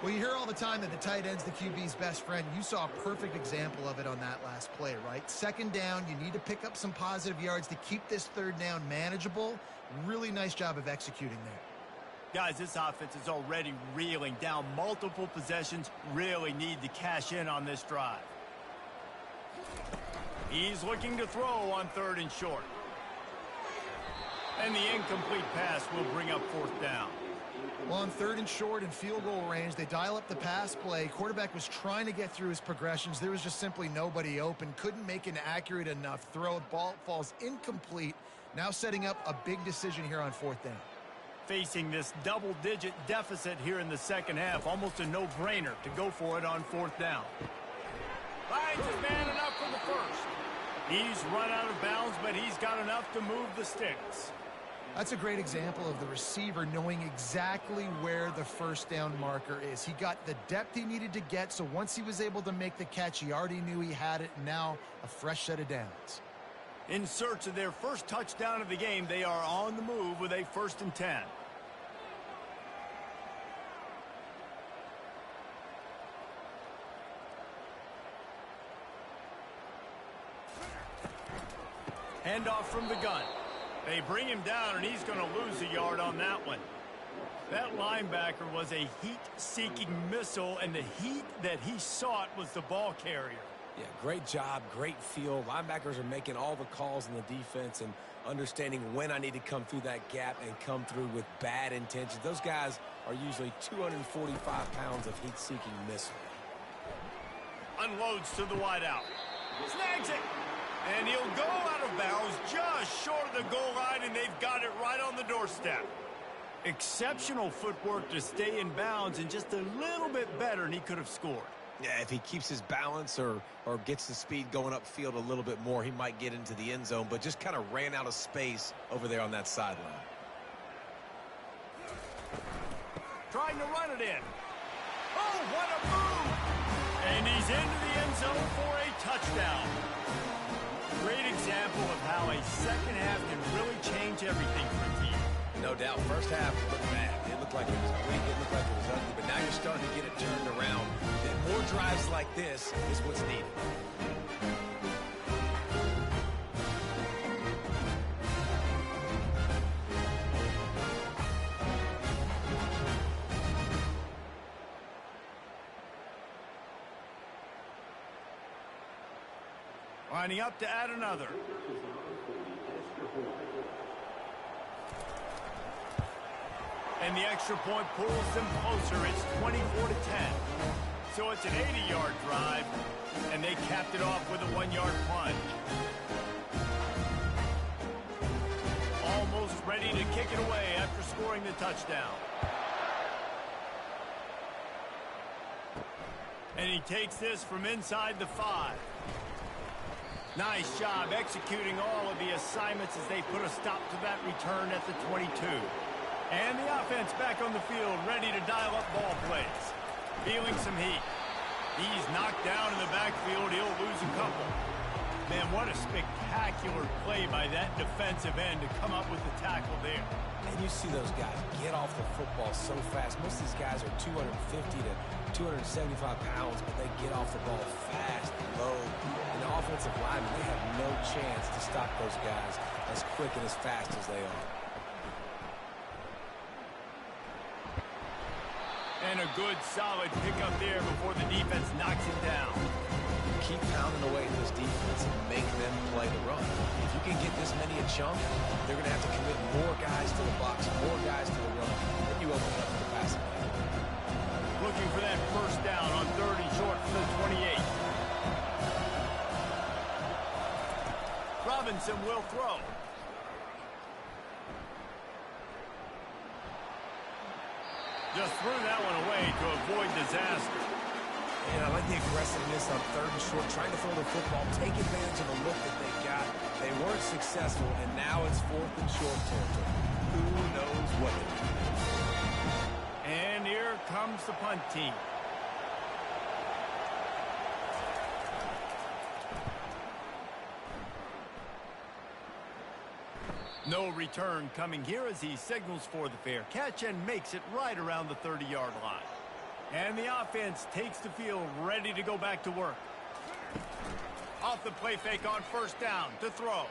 Well, you hear all the time that the tight end's the QB's best friend. You saw a perfect example of it on that last play, right? 2nd down, you need to pick up some positive yards to keep this 3rd down manageable. Really nice job of executing there. Guys, this offense is already reeling down multiple possessions. Really need to cash in on this drive. He's looking to throw on 3rd and short. And the incomplete pass will bring up 4th down. Well, on 3rd and short and field goal range, they dial up the pass play. Quarterback was trying to get through his progressions. There was just simply nobody open. Couldn't make an accurate enough throw. Ball falls incomplete. Now setting up a big decision here on 4th down. Facing this double-digit deficit here in the 2nd half. Almost a no-brainer to go for it on 4th down. Finds his man enough for the 1st. He's run out of bounds, but he's got enough to move the sticks. That's a great example of the receiver knowing exactly where the first down marker is. He got the depth he needed to get, so once he was able to make the catch, he already knew he had it, and now a fresh set of downs. In search of their first touchdown of the game, they are on the move with a 1st and 10. Handoff from the gun. They bring him down, and he's going to lose a yard on that one. That linebacker was a heat-seeking missile, and the heat that he sought was the ball carrier. Yeah, great job, great feel. Linebackers are making all the calls in the defense and understanding when I need to come through that gap and come through with bad intentions. Those guys are usually 245 pounds of heat-seeking missile. Unloads to the wideout. Snags it. And he'll go out of bounds just short of the goal line, and they've got it right on the doorstep. Exceptional footwork to stay in bounds, and just a little bit better, and he could have scored. Yeah, if he keeps his balance or gets the speed going upfield a little bit more, he might get into the end zone, but just kind of ran out of space over there on that sideline. Trying to run it in. Oh, what a move! And he's into the end zone for a touchdown. Great example of how a second half can really change everything for a team. No doubt. First half looked bad. It looked like it was weak. It looked like it was ugly. But now you're starting to get it turned around. And more drives like this is what's needed. Lining up to add another. And the extra point pulls them closer. It's 24-10. So it's an 80-yard drive, and they capped it off with a 1-yard plunge. Almost ready to kick it away after scoring the touchdown. And he takes this from inside the 5. Nice job executing all of the assignments as they put a stop to that return at the 22. And the offense back on the field, ready to dial up ball plays. Feeling some heat. He's knocked down in the backfield. He'll lose a couple. Man, what a spectacular play by that defensive end to come up with the tackle there. And you see those guys get off the football so fast. Most of these guys are 250 to 275 pounds, but they get off the ball fast and low. And the offensive line, they have no chance to stop those guys as quick and as fast as they are. And a good, solid pickup there before the defense knocks it down. Keep pounding away at this defense and make them play the run. If you can get this many a chunk, they're going to have to commit more guys to the box, more guys to the run. Then you open up the passing game. Looking for that first down on 3rd and short from the 28. Robinson will throw. Just threw that one away to avoid disaster. And I like the aggressiveness on 3rd and short, trying to throw the football, take advantage of the look that they got. They weren't successful, and now it's 4th and short territory. Who knows what they're doing? And here comes the punt team. No return coming here as he signals for the fair catch and makes it right around the 30-yard line. And the offense takes the field ready to go back to work. Off the play fake on 1st down to throw.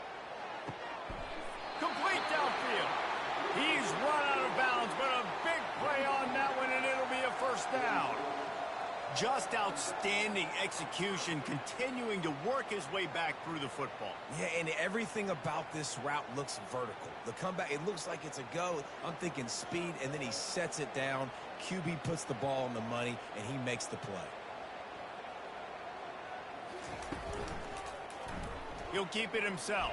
Complete downfield. He's run out of bounds, but a big play on that one, and it'll be a 1st down. Just outstanding execution, continuing to work his way back through the football. Yeah, and everything about this route looks vertical. The comeback, it looks like it's a go. I'm thinking speed, and then he sets it down. QB puts the ball on the money, and he makes the play. He'll keep it himself.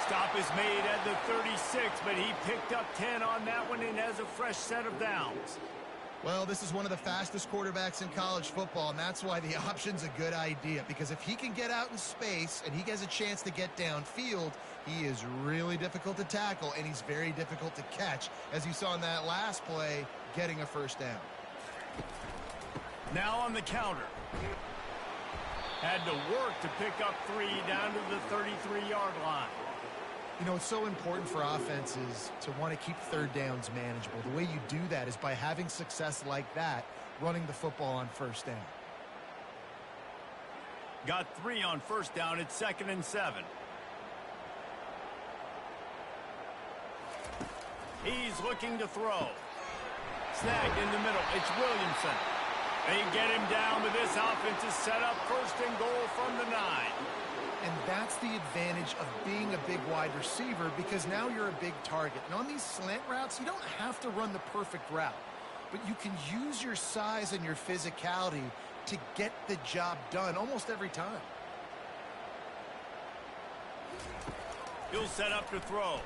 Stop is made at the 36, but he picked up 10 on that one and has a fresh set of downs. Well, this is one of the fastest quarterbacks in college football, and that's why the option's a good idea. Because if he can get out in space and he gets a chance to get downfield, he is really difficult to tackle, and he's very difficult to catch, as you saw in that last play, getting a first down. Now on the counter. Had to work to pick up 3 down to the 33-yard line. You know, it's so important for offenses to want to keep third downs manageable. The way you do that is by having success like that, running the football on first down. Got 3 on first down. It's 2nd and 7. He's looking to throw. Snagged in the middle. It's Williamson. They get him down, but this offense is set up 1st and goal from the 9. And that's the advantage of being a big wide receiver, because now you're a big target. And on these slant routes, you don't have to run the perfect route, but you can use your size and your physicality to get the job done almost every time. He'll set up to throw.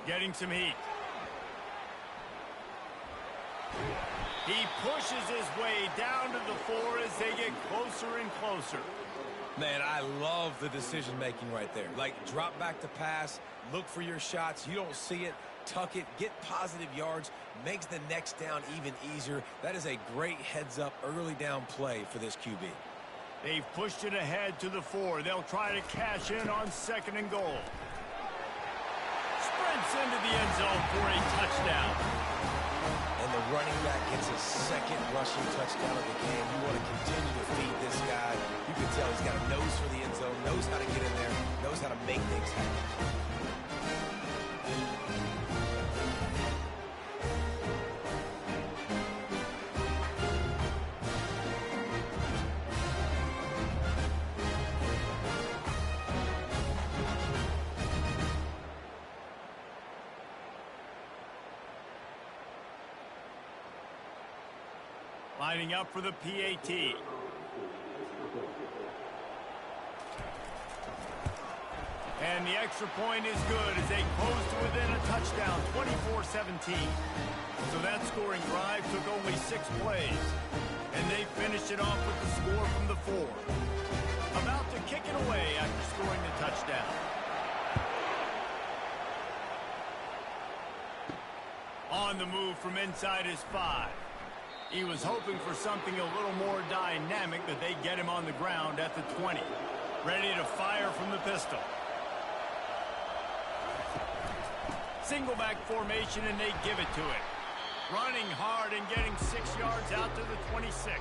Getting some heat. He pushes his way down to the 4 as they get closer and closer. Man, I love the decision-making right there. Like, drop back to pass, look for your shots. You don't see it, tuck it, get positive yards, makes the next down even easier. That is a great heads-up early down play for this QB. They've pushed it ahead to the 4. They'll try to cash in on 2nd and goal. Sprints into the end zone for a touchdown. And the running back gets his 2nd rushing touchdown of the game. You want to continue to feed this guy. You can tell he's got a nose for the end zone, knows how to get in there, knows how to make things happen. Lining up for the PAT. And the extra point is good as they close to within a touchdown, 24-17. So that scoring drive took only 6 plays. And they finished it off with the score from the 4. About to kick it away after scoring the touchdown. On the move from inside his 5. He was hoping for something a little more dynamic, but they get him on the ground at the 20. Ready to fire from the pistol. Single back formation, and they give it to him. Running hard and getting 6 yards out to the 26.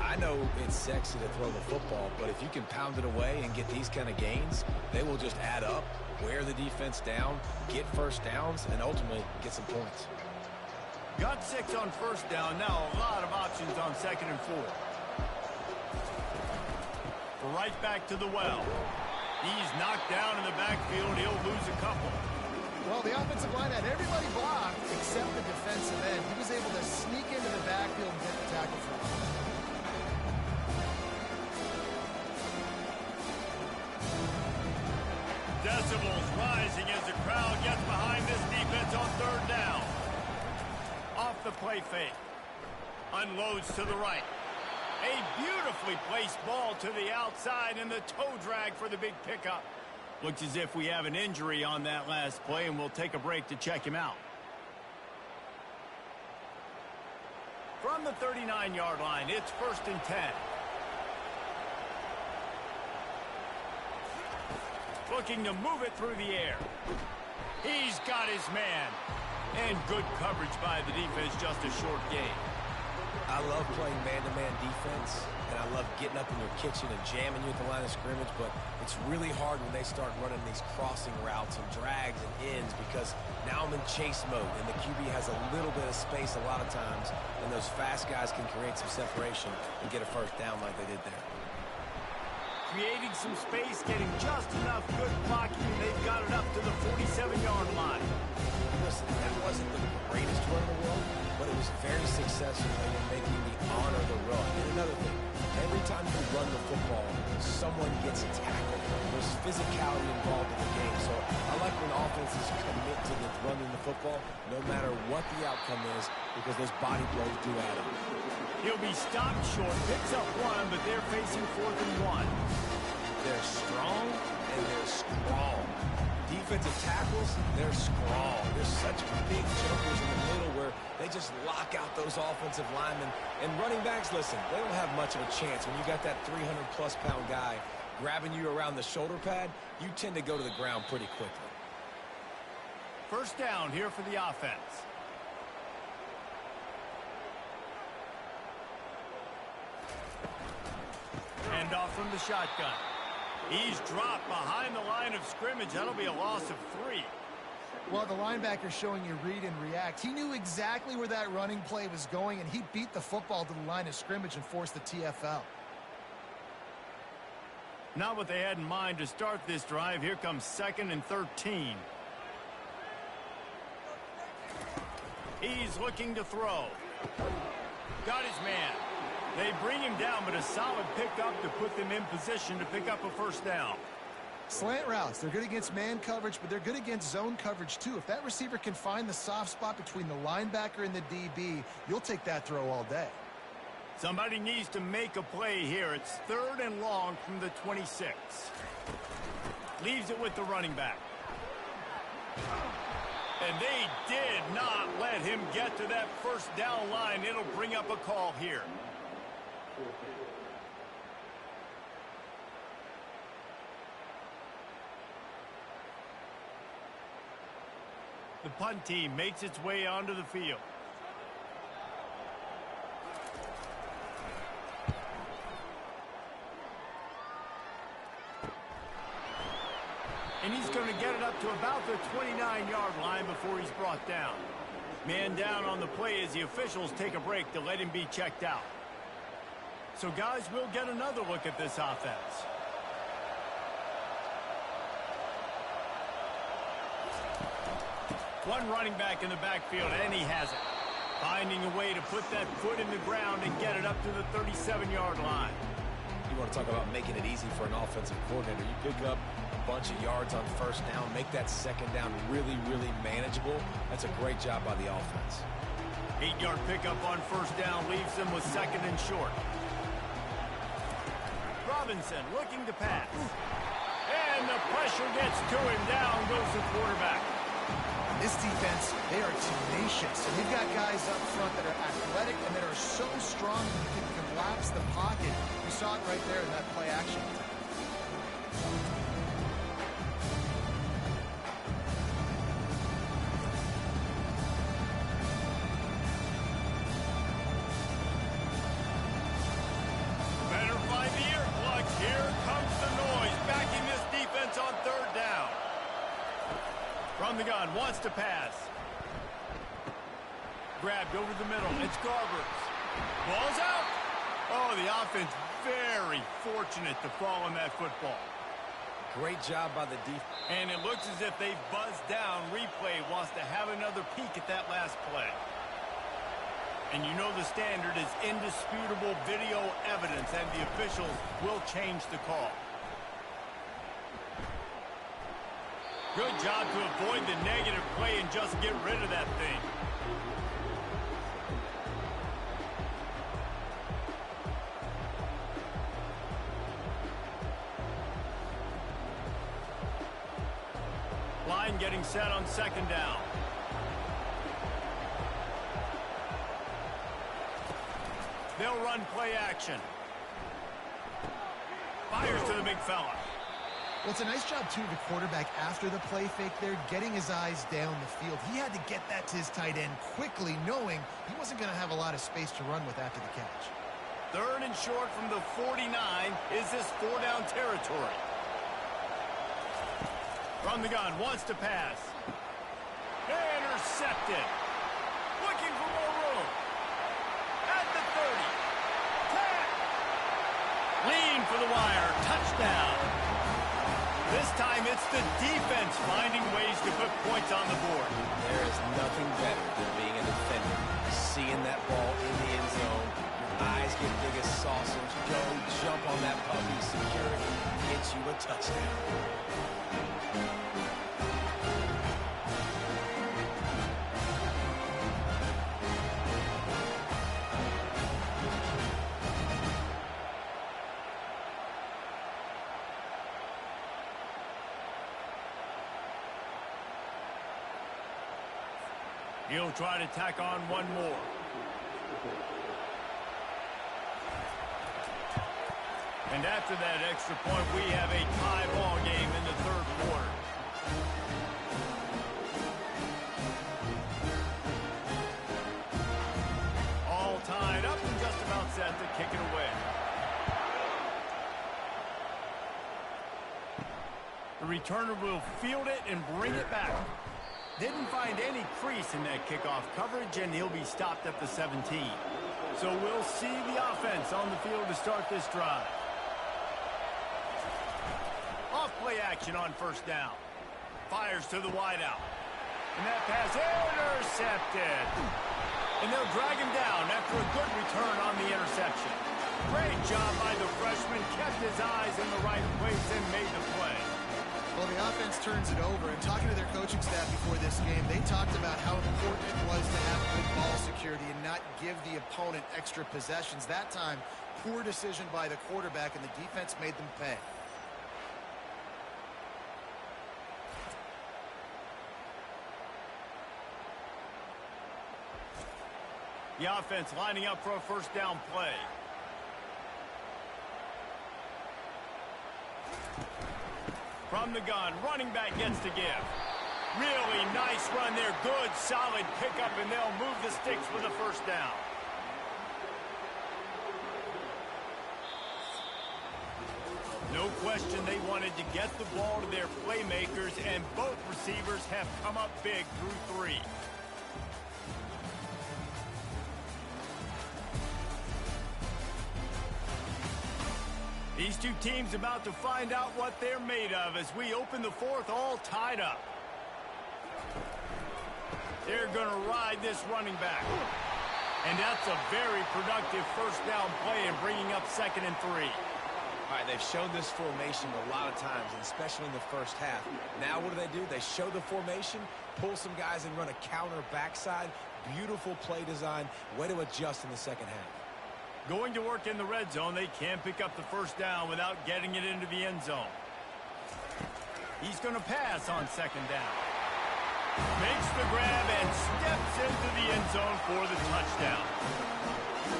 I know it's sexy to throw the football, but if you can pound it away and get these kind of gains, they will just add up, wear the defense down, get first downs, and ultimately get some points. Got 6 on first down. Now a lot of options on 2nd and 4. Right back to the well. He's knocked down in the backfield. He'll lose a couple. Well, the offensive line had everybody blocked except the defensive end. He was able to sneak into the backfield and get the tackle for him. Decibels rising as the crowd gets behind this defense on 3rd down. Off the play fake. Unloads to the right. A beautifully placed ball to the outside, and the toe drag for the big pickup. Looks as if we have an injury on that last play, and we'll take a break to check him out. From the 39-yard line, it's 1st and 10. Looking to move it through the air. He's got his man. And good coverage by the defense, just a short game. I love playing man-to-man defense, and I love getting up in your kitchen and jamming you at the line of scrimmage, but it's really hard when they start running these crossing routes and drags and ends, because now I'm in chase mode, and the QB has a little bit of space a lot of times, and those fast guys can create some separation and get a first down like they did there. Creating some space, getting just enough good blocking, and they've got it up to the 47-yard line. Listen, that wasn't the greatest run in the world, but it was very successful in making the honor the run. And another thing, Every time you run the football, someone gets tackled. There's physicality involved in the game. So I like when offenses commit to running the football, no matter what the outcome is, because those body blows do add up. He'll be stopped short, picks up one, but they're facing 4th and 1. They're strong and they're strong. Defensive tackles, they're strong. There's such big jumpers in the middle where they just lock out those offensive linemen. And running backs, listen, they don't have much of a chance. When you got that 300-plus pound guy grabbing you around the shoulder pad, you tend to go to the ground pretty quickly. First down here for the offense. Hand off from the shotgun. He's dropped behind the line of scrimmage. That'll be a loss of 3. Well, the linebacker's showing you read and react. He knew exactly where that running play was going, and he beat the football to the line of scrimmage and forced the TFL. Not what they had in mind to start this drive. Here comes 2nd and 13. He's looking to throw. Got his man. They bring him down, but a solid pickup to put them in position to pick up a first down. Slant routes, they're good against man coverage, but they're good against zone coverage too. If that receiver can find the soft spot between the linebacker and the DB, you'll take that throw all day. Somebody needs to make a play here. It's 3rd and long from the 26. Leaves it with the running back. And they did not let him get to that first down line. It'll bring up a call here. The punt team makes its way onto the field. And he's going to get it up to about the 29-yard line before he's brought down. Man down on the play as the officials take a break to let him be checked out. So, guys, we'll get another look at this offense. One running back in the backfield, and he has it. Finding a way to put that foot in the ground and get it up to the 37-yard line. You want to talk about making it easy for an offensive coordinator. You pick up a bunch of yards on first down, make that second down really, really manageable. That's a great job by the offense. 8-yard pickup on first down leaves them with 2nd and short. Robinson looking to pass. And the pressure gets to him. Down goes the quarterback. This defense, they are tenacious. And you've got guys up front that are athletic and that are so strong that you can collapse the pocket. You saw it right there in that play action. Better find the earplugs. Here comes the noise. Backing this defense on 3rd down. From the gun, wants to pass. Grabbed over the middle. It's Garbers. Ball's out. Oh, the offense very fortunate to fall on that football. Great job by the defense. And it looks as if they've buzzed down. Replay wants to have another peek at that last play. And you know the standard is indisputable video evidence, and the officials will change the call. Good job to avoid the negative play and just get rid of that thing. Line getting set on 2nd down. They'll run play action. Fires to the big fella. Well, it's a nice job, too, of the quarterback after the play fake there, getting his eyes down the field. He had to get that to his tight end quickly, knowing he wasn't going to have a lot of space to run with after the catch. 3rd and short from the 49. Is this 4-down territory? From the gun, wants to pass. Intercepted. Looking for more room. At the 30. 10. Lean for the wire. Touchdown. This time it's the defense finding ways to put points on the board. There is nothing better than being a defender. Seeing that ball in the end zone, your eyes get big as saucers, go, jump on that puppy, secure it, get you a touchdown. He'll try to tack on one more. And after that extra point, we have a tie ball game in the third quarter. All tied up and just about set to kick it away. The returner will field it and bring it back. Didn't find any crease in that kickoff coverage, and he'll be stopped at the 17. So we'll see the offense on the field to start this drive. Off-play action on first down. Fires to the wideout. And that pass intercepted. And they'll drag him down after a good return on the interception. Great job by the freshman. Kept his eyes in the right place and made the play. Well, the offense turns it over, and talking to their coaching staff before this game, they talked about how important it was to have good ball security and not give the opponent extra possessions. That time, poor decision by the quarterback, and the defense made them pay. The offense lining up for a first down play. From the gun, running back gets to give. Really nice run there. Good, solid pickup, and they'll move the sticks for the first down. No question they wanted to get the ball to their playmakers, and both receivers have come up big through three. These two teams about to find out what they're made of as we open the fourth all tied up. They're going to ride this running back. And that's a very productive first down play and bringing up 2nd and 3. All right, they've shown this formation a lot of times, and especially in the first half. Now what do? They show the formation, pull some guys and run a counter backside. Beautiful play design. Way to adjust in the second half. Going to work in the red zone, they can't pick up the first down without getting it into the end zone. He's going to pass on 2nd down. Makes the grab and steps into the end zone for the touchdown.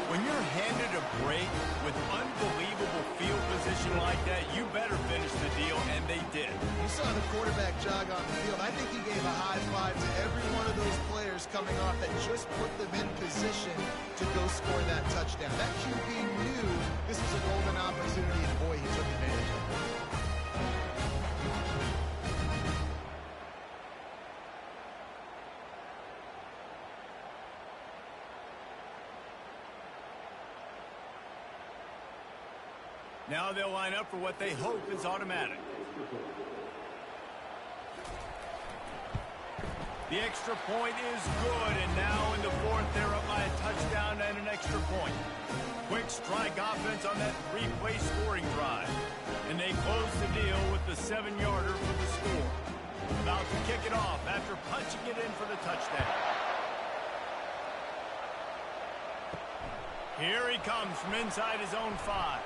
When you're handed a break with unbelievable field position like that, you better finish the deal, and they did. You saw the quarterback jog on the field. I think he gave a high five to every one of those players coming off that just put them in position to go score that touchdown. That QB knew this was a golden opportunity, and boy, he took advantage of it. Now they'll line up for what they hope is automatic. The extra point is good, and now in the fourth, they're up by a touchdown and an extra point. Quick strike offense on that three-play scoring drive. And they close the deal with the 7-yarder for the score. About to kick it off after punching it in for the touchdown. Here he comes from inside his own 5.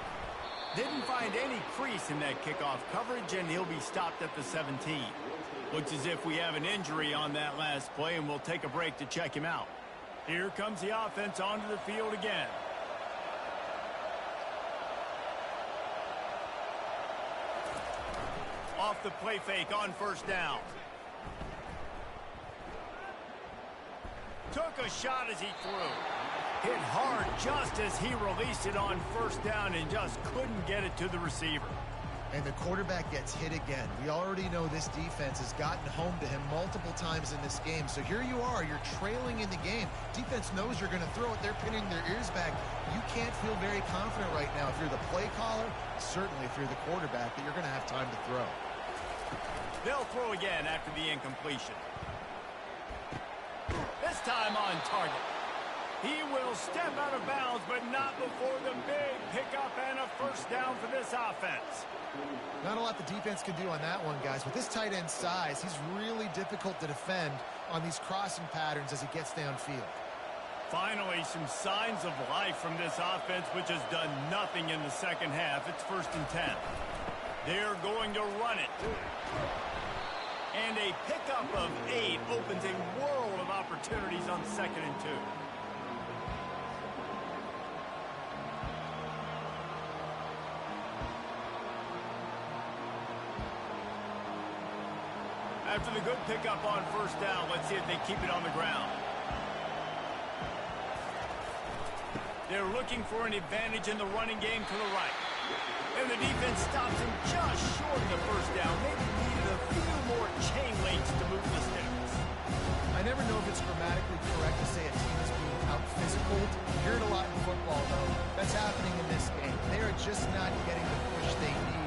Didn't find any crease in that kickoff coverage, and he'll be stopped at the 17. Looks as if we have an injury on that last play, and we'll take a break to check him out. Here comes the offense onto the field again. Off the play fake on first down. Took a shot as he threw. Hit hard just as he released it on first down and just couldn't get it to the receiver. And the quarterback gets hit again. We already know this defense has gotten home to him multiple times in this game. So here you are, you're trailing in the game. Defense knows you're going to throw it. They're pinning their ears back. You can't feel very confident right now if you're the play caller, certainly if you're the quarterback, that you're going to have time to throw. They'll throw again after the incompletion. This time on target. He will step out of bounds, but not before the big pickup and a first down for this offense. Not a lot the defense can do on that one, guys. With this tight end size, he's really difficult to defend on these crossing patterns as he gets downfield. Finally, some signs of life from this offense, which has done nothing in the second half. It's 1st and 10. They're going to run it. And a pickup of 8 opens a world of opportunities on 2nd and 2. After the good pickup on 1st down, let's see if they keep it on the ground. They're looking for an advantage in the running game to the right. And the defense stops him just short of the 1st down. Maybe needed a few more chain links to move the sticks. I never know if it's grammatically correct to say a team is being out-physicaled. You hear it a lot in football, though. That's happening in this game. They are just not getting the push they need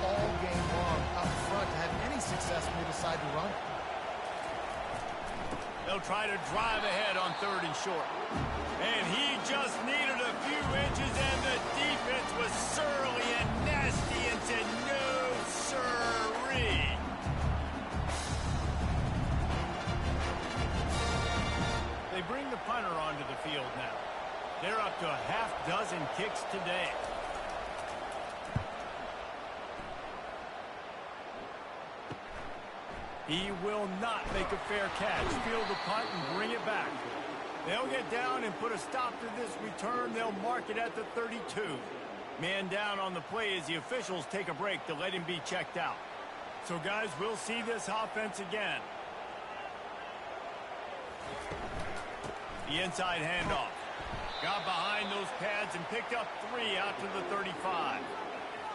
all game long up front to have any success when they decide to run. They'll try to drive ahead on 3rd and short. And he just needed a few inches, and the defense was surly and nasty and said, no, sirree. They bring the punter onto the field now. They're up to a half-dozen kicks today. He will not make a fair catch. Field the punt and bring it back. They'll get down and put a stop to this return. They'll mark it at the 32. Man down on the play as the officials take a break to let him be checked out. So, guys, we'll see this offense again. The inside handoff. Got behind those pads and picked up 3 out to the 35.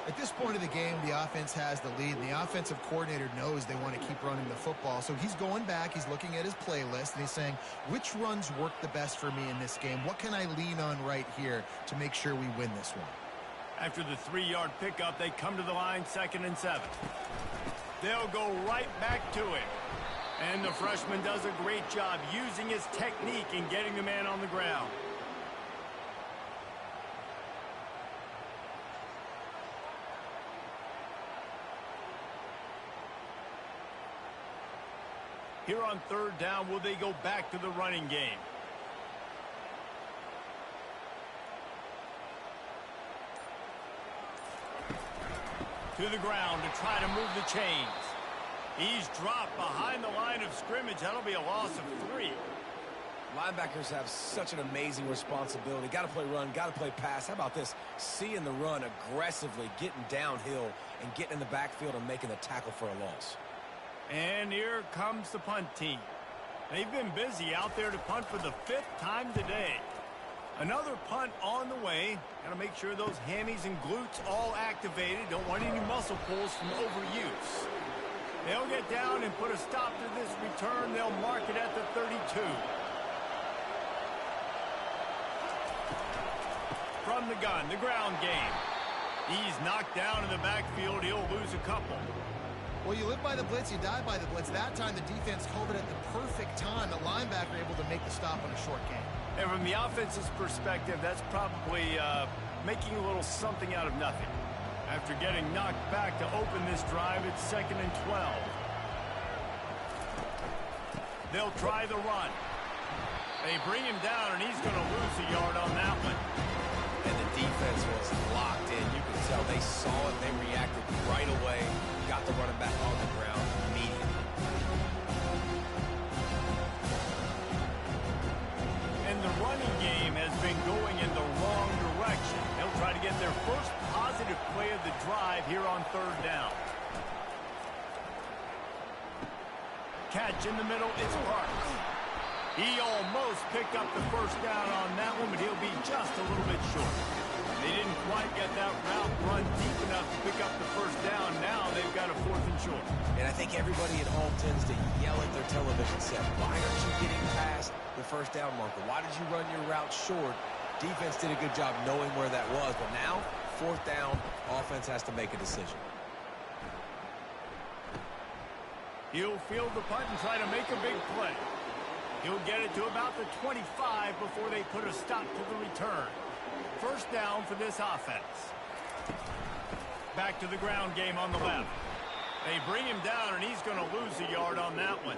At this point of the game, the offense has the lead, and the offensive coordinator knows they want to keep running the football. So he's going back, he's looking at his playlist, and he's saying, which runs work the best for me in this game? What can I lean on right here to make sure we win this one? After the 3-yard pickup, they come to the line, 2nd and 7. They'll go right back to it. And the freshman does a great job using his technique and getting the man on the ground. Here on 3rd down, will they go back to the running game? To the ground to try to move the chains. He's dropped behind the line of scrimmage. That'll be a loss of 3. Linebackers have such an amazing responsibility. Got to play run, got to play pass. How about this? Seeing the run aggressively, getting downhill, and getting in the backfield and making the tackle for a loss. And here comes the punt team. They've been busy out there to punt for the 5th time today. Another punt on the way. Got to make sure those hammies and glutes all activated. Don't want any muscle pulls from overuse. They'll get down and put a stop to this return. They'll mark it at the 32. From the gun, the ground game. He's knocked down in the backfield. He'll lose a couple. Well, you live by the blitz, you die by the blitz. That time the defense called it at the perfect time. The linebacker able to make the stop on a short game. And from the offense's perspective, that's probably making a little something out of nothing. After getting knocked back to open this drive, it's 2nd and 12. They'll try the run. They bring him down, and he's going to lose a yard on that one. And the defense was locked in. You can tell they saw it. They reacted right away. Got the running back on the ground immediately. And the running game has been going in the wrong direction. They'll try to get their first positive play of the drive here on 3rd down. Catch in the middle, it's Parks. He almost picked up the 1st down on that one, but he'll be just a little bit short. They didn't quite get that route run deep enough to pick up the 1st down. Now they've got a 4th and short. And I think everybody at home tends to yell at their television set, why aren't you getting past the 1st down marker? Why did you run your route short? Defense did a good job knowing where that was, but now 4th down, offense has to make a decision. He'll field the punt and try to make a big play. He'll get it to about the 25 before they put a stop to the return. First down for this offense. Back to the ground game on the left. They bring him down, and he's going to lose a yard on that one.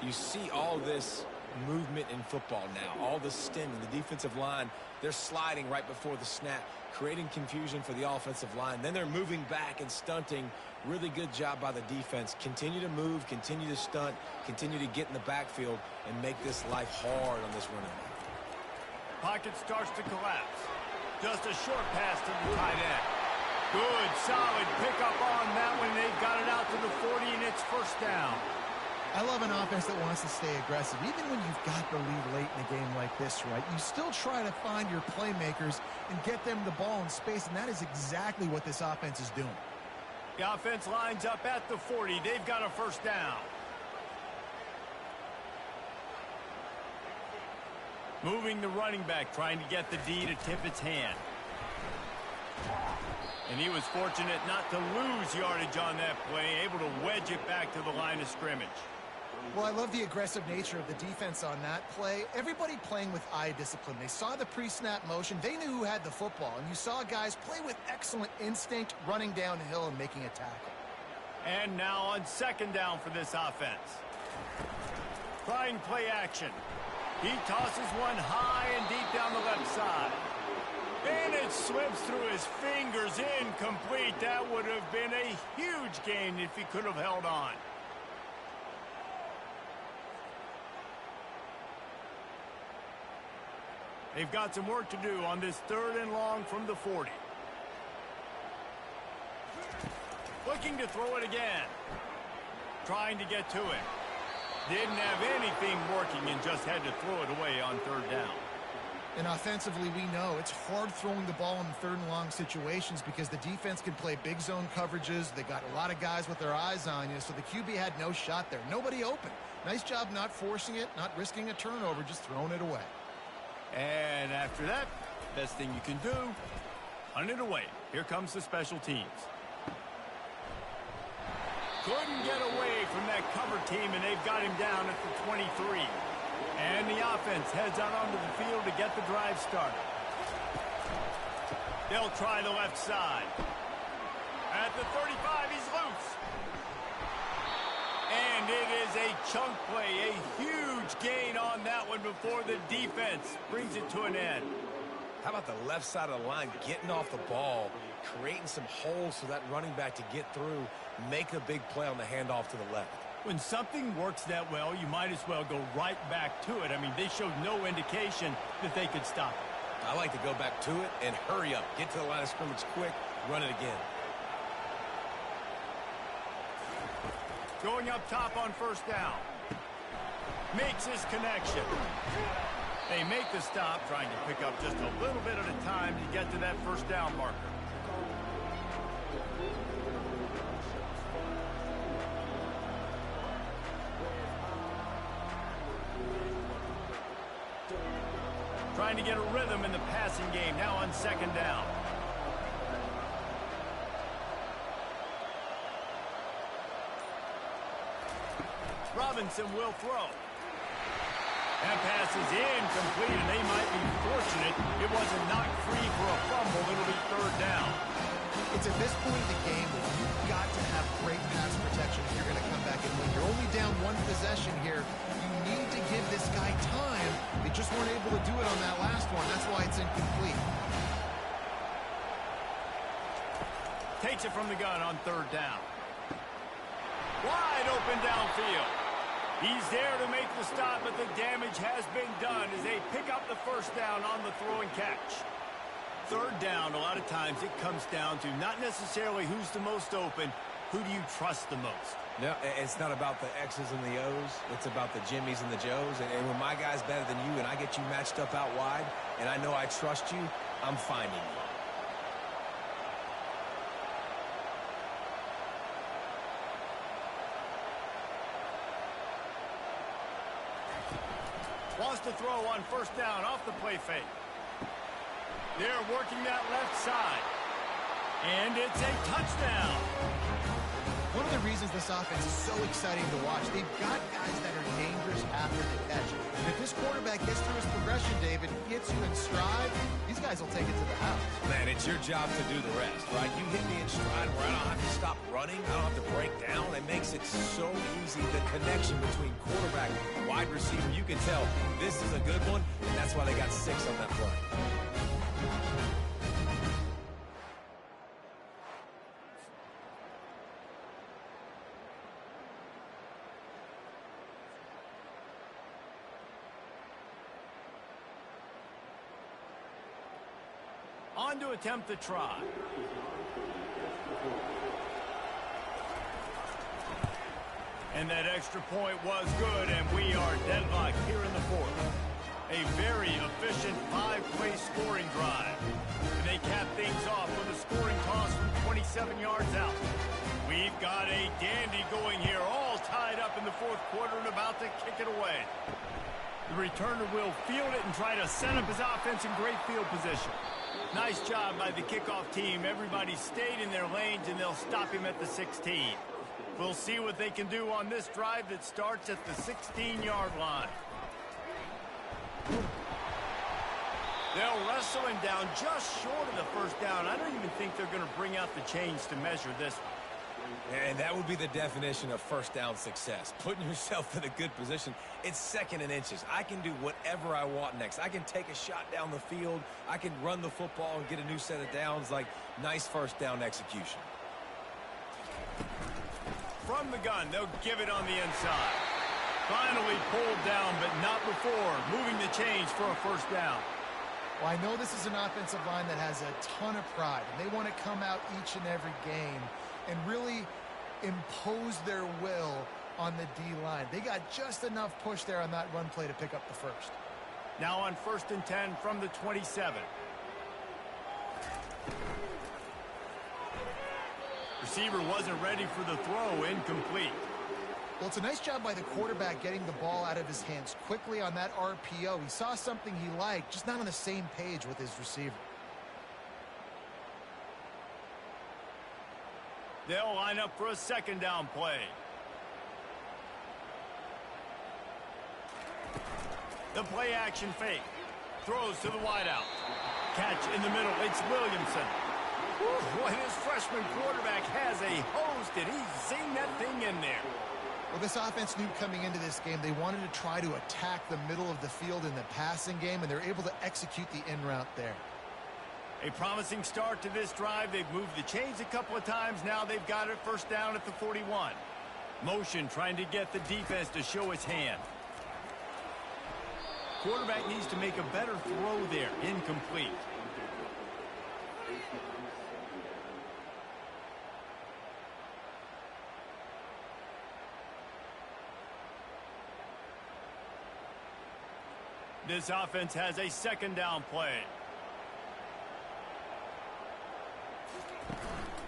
You see all this movement in football now, all the stemming, the defensive line, they're sliding right before the snap, creating confusion for the offensive line. Then they're moving back and stunting. Really good job by the defense. Continue to move, continue to stunt, continue to get in the backfield and make this life hard on this running back. Pocket starts to collapse. Just a short pass to the tight end. Good, solid pickup on that one. They've got it out to the 40, and it's first down. I love an offense that wants to stay aggressive. Even when you've got the lead late in a game like this, right, you still try to find your playmakers and get them the ball in space, and that is exactly what this offense is doing. The offense lines up at the 40. They've got a first down. Moving the running back, trying to get the D to tip its hand. And he was fortunate not to lose yardage on that play, able to wedge it back to the line of scrimmage. Well, I love the aggressive nature of the defense on that play. Everybody playing with eye discipline. They saw the pre-snap motion. They knew who had the football. And you saw guys play with excellent instinct, running downhill and making a tackle. And now on second down for this offense. Trying play action. He tosses one high and deep down the left side. And it slips through his fingers, incomplete. That would have been a huge gain if he could have held on. They've got some work to do on this third and long from the 40. Looking to throw it again. Trying to get to it. Didn't have anything working and just had to throw it away on third down. And offensively, we know it's hard throwing the ball in third and long situations because the defense can play big zone coverages. They got a lot of guys with their eyes on you, so the QB had no shot there. Nobody open. Nice job not forcing it, not risking a turnover, just throwing it away. And after that, best thing you can do, hunt it away. Here comes the special teams. Couldn't get away from that cover team, and they've got him down at the 23. And the offense heads out onto the field to get the drive started. They'll try the left side. At the 35, he's loose. And it is a chunk play, a huge gain on that one before the defense brings it to an end. How about the left side of the line getting off the ball, creating some holes for that running back to get through, make a big play on the handoff to the left. When something works that well, you might as well go right back to it. I mean, they showed no indication that they could stop it. I like to go back to it and hurry up. Get to the line of scrimmage quick, run it again. Going up top on first down. Makes his connection. They make the stop, trying to pick up just a little bit at a time to get to that first down marker. Trying to get a rhythm in the passing game now on second down. Robinson will throw. That pass is incomplete, and they might be fortunate it wasn't knocked free for a fumble. It'll be third down. It's at this point in the game where you've got to have great pass protection if you're going to come back and win. You're only down one possession here. You need to give this guy time. They just weren't able to do it on that last one. That's why it's incomplete. Takes it from the gun on third down. Wide open downfield. He's there to make the stop, but the damage has been done as they pick up the first down on the throw and catch. Third down, a lot of times it comes down to not necessarily who's the most open, who do you trust the most? No, it's not about the X's and the O's. It's about the Jimmies and the Joes. And when my guy's better than you and I get you matched up out wide and I know I trust you, I'm finding you. Wants to throw on first down off the play fake. They're working that left side. And it's a touchdown. One of the reasons this offense is so exciting to watch, they've got guys that are dangerous after the catch. And if this quarterback gets through his progression, David, gets you in stride, these guys will take it to the house. Man, it's your job to do the rest, right? You hit me in stride where I don't have to stop running. I don't have to break down. It makes it so easy. The connection between quarterback and wide receiver, you can tell this is a good one, and that's why they got 6 on that play. On to attempt the try. And that extra point was good, and we are deadlocked here in the fourth. A very efficient 5-play scoring drive. And they cap things off with a scoring toss from 27 yards out. We've got a dandy going here, all tied up in the fourth quarter and about to kick it away. The returner will field it and try to set up his offense in great field position. Nice job by the kickoff team. Everybody stayed in their lanes, and they'll stop him at the 16. We'll see what they can do on this drive that starts at the 16-yard line. They'll wrestle him down just short of the first down. I don't even think they're going to bring out the chains to measure this one. And that would be the definition of first down success. Putting yourself in a good position. It's 2nd and inches. I can do whatever I want next. I can take a shot down the field. I can run the football and get a new set of downs. Like, nice first down execution. From the gun, they'll give it on the inside. Finally pulled down, but not before. Moving the chains for a first down. Well, I know this is an offensive line that has a ton of pride, and they want to come out each and every game and really impose their will on the D-line. They got just enough push there on that run play to pick up the first. Now on 1st and 10 from the 27. Receiver wasn't ready for the throw. Incomplete. Well, it's a nice job by the quarterback getting the ball out of his hands quickly on that RPO. He saw something he liked, just not on the same page with his receiver. They'll line up for a 2nd down play. The play action fake. Throws to the wideout. Catch in the middle. It's Williamson. Whew, and his freshman quarterback has a hose. Did he zing that thing in there? Well, this offense knew coming into this game they wanted to try to attack the middle of the field in the passing game, and they're able to execute the in route there. A promising start to this drive. They've moved the chains a couple of times. Now they've got it first down at the 41. Motion trying to get the defense to show its hand. Quarterback needs to make a better throw there. Incomplete. This offense has a 2nd down play.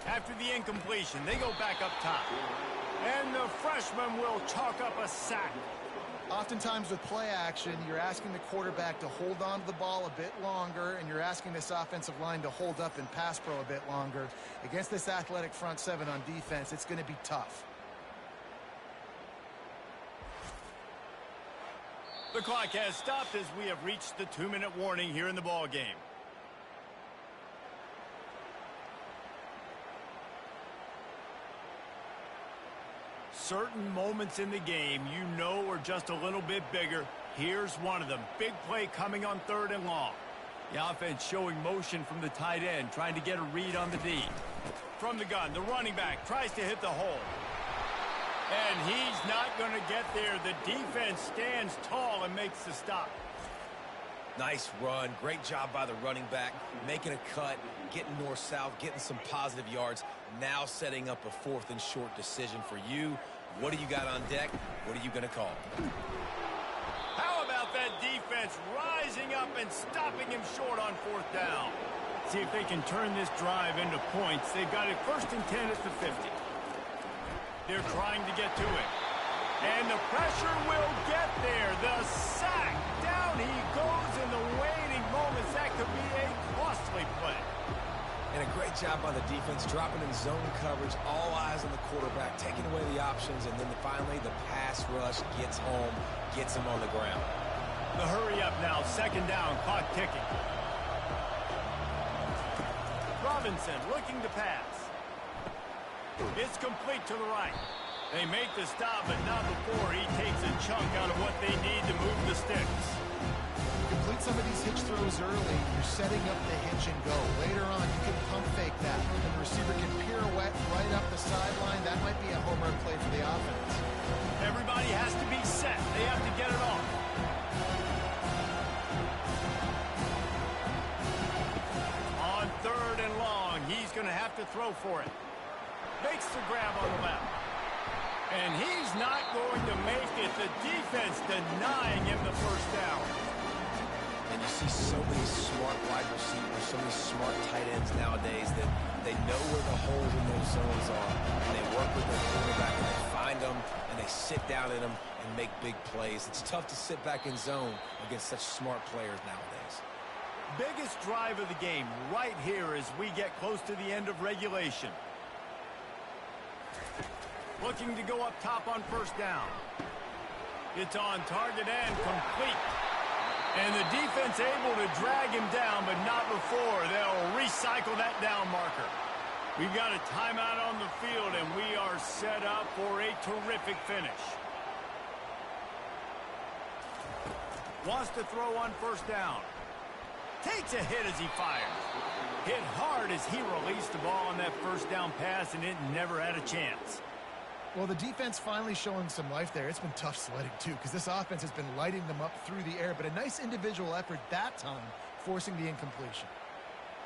After the incompletion, they go back up top. And the freshman will chalk up a sack. Oftentimes with play action, you're asking the quarterback to hold on to the ball a bit longer, and you're asking this offensive line to hold up in pass pro a bit longer. Against this athletic front 7 on defense, it's going to be tough. The clock has stopped as we have reached the 2-minute warning here in the ball game. Certain moments in the game you know are just a little bit bigger. Here's one of them. Big play coming on 3rd and long. The offense showing motion from the tight end, trying to get a read on the D. From the gun, the running back tries to hit the hole. And he's not going to get there. The defense stands tall and makes the stop. Nice run. Great job by the running back. Making a cut, getting north-south, getting some positive yards. Now setting up a 4th and short decision for you. What do you got on deck? What are you going to call? How about that defense rising up and stopping him short on 4th down? See if they can turn this drive into points. They've got it 1st and 10 at the 50. They're trying to get to it. And the pressure will get there. The sack. Down he goes in the waiting moments. That could be a costly play. And a great Great job by the defense, dropping in zone coverage, all eyes on the quarterback, taking away the options, and then finally the pass rush gets home, gets him on the ground. The hurry up now, second down, clock ticking. Robinson looking to pass. It's complete to the right. They make the stop, but not before he takes a chunk out of what they need to move the sticks. Complete some of these hitch throws early. You're setting up the hitch and go. Later on, you can pump fake that. And the receiver can pirouette right up the sideline. That might be a home run play for the offense. Everybody has to be set. They have to get it off. On third and long, he's going to have to throw for it. Makes the grab on the left. And he's not going to make it. The defense denying him the first down. And you see so many smart wide receivers, so many smart tight ends nowadays that they know where the holes in those zones are. And they work with their quarterback and they find them and they sit down in them and make big plays. It's tough to sit back in zone against such smart players nowadays. Biggest drive of the game right here as we get close to the end of regulation. Looking to go up top on first down. It's on target and complete. And the defense able to drag him down, but not before. They'll recycle that down marker. We've got a timeout on the field, and we are set up for a terrific finish. Wants to throw on first down. Takes a hit as he fires. Hit hard as he released the ball on that first down pass, and it never had a chance. Well, the defense finally showing some life there. It's been tough sledding, too, because this offense has been lighting them up through the air. But a nice individual effort that time, forcing the incompletion.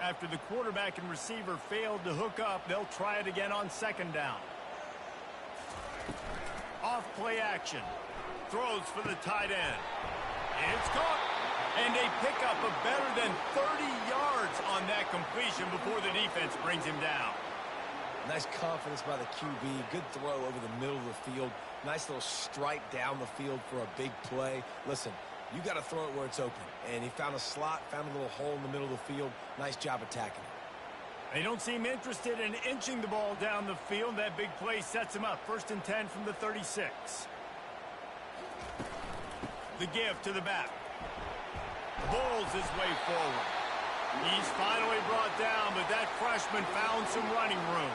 After the quarterback and receiver failed to hook up, they'll try it again on second down. Off play action. Throws for the tight end. It's caught. And they pick up a better than 30 yards on that completion before the defense brings him down. Nice confidence by the QB. Good throw over the middle of the field. Nice little strike down the field for a big play. Listen, you got to throw it where it's open. And he found a slot, found a little hole in the middle of the field. Nice job attacking it. They don't seem interested in inching the ball down the field. That big play sets him up. 1st and 10 from the 36. The give to the back. Bowls his way forward. He's finally brought down, but that freshman found some running room.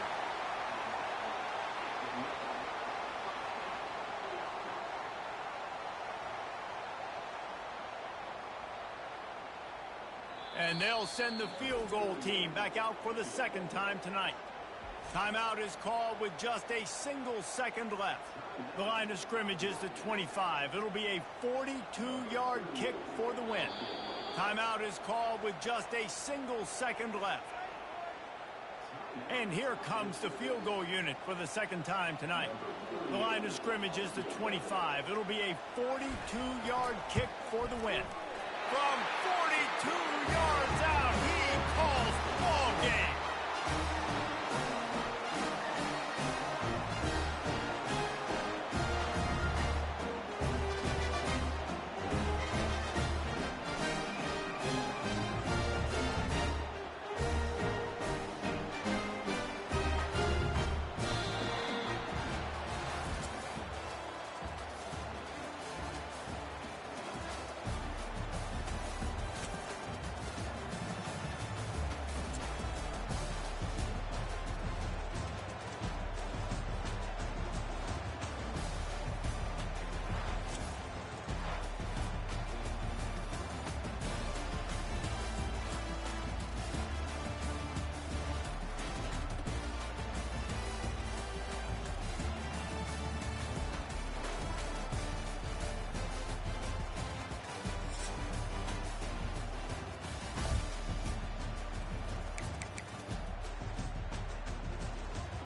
And they'll send the field goal team back out for the second time tonight. Timeout is called with just a single second left. The line of scrimmage is the 25. It'll be a 42-yard kick for the win. Timeout is called with just a single second left. And here comes the field goal unit for the second time tonight. The line of scrimmage is the 25. It'll be a 42-yard kick for the win. From 42 yards out.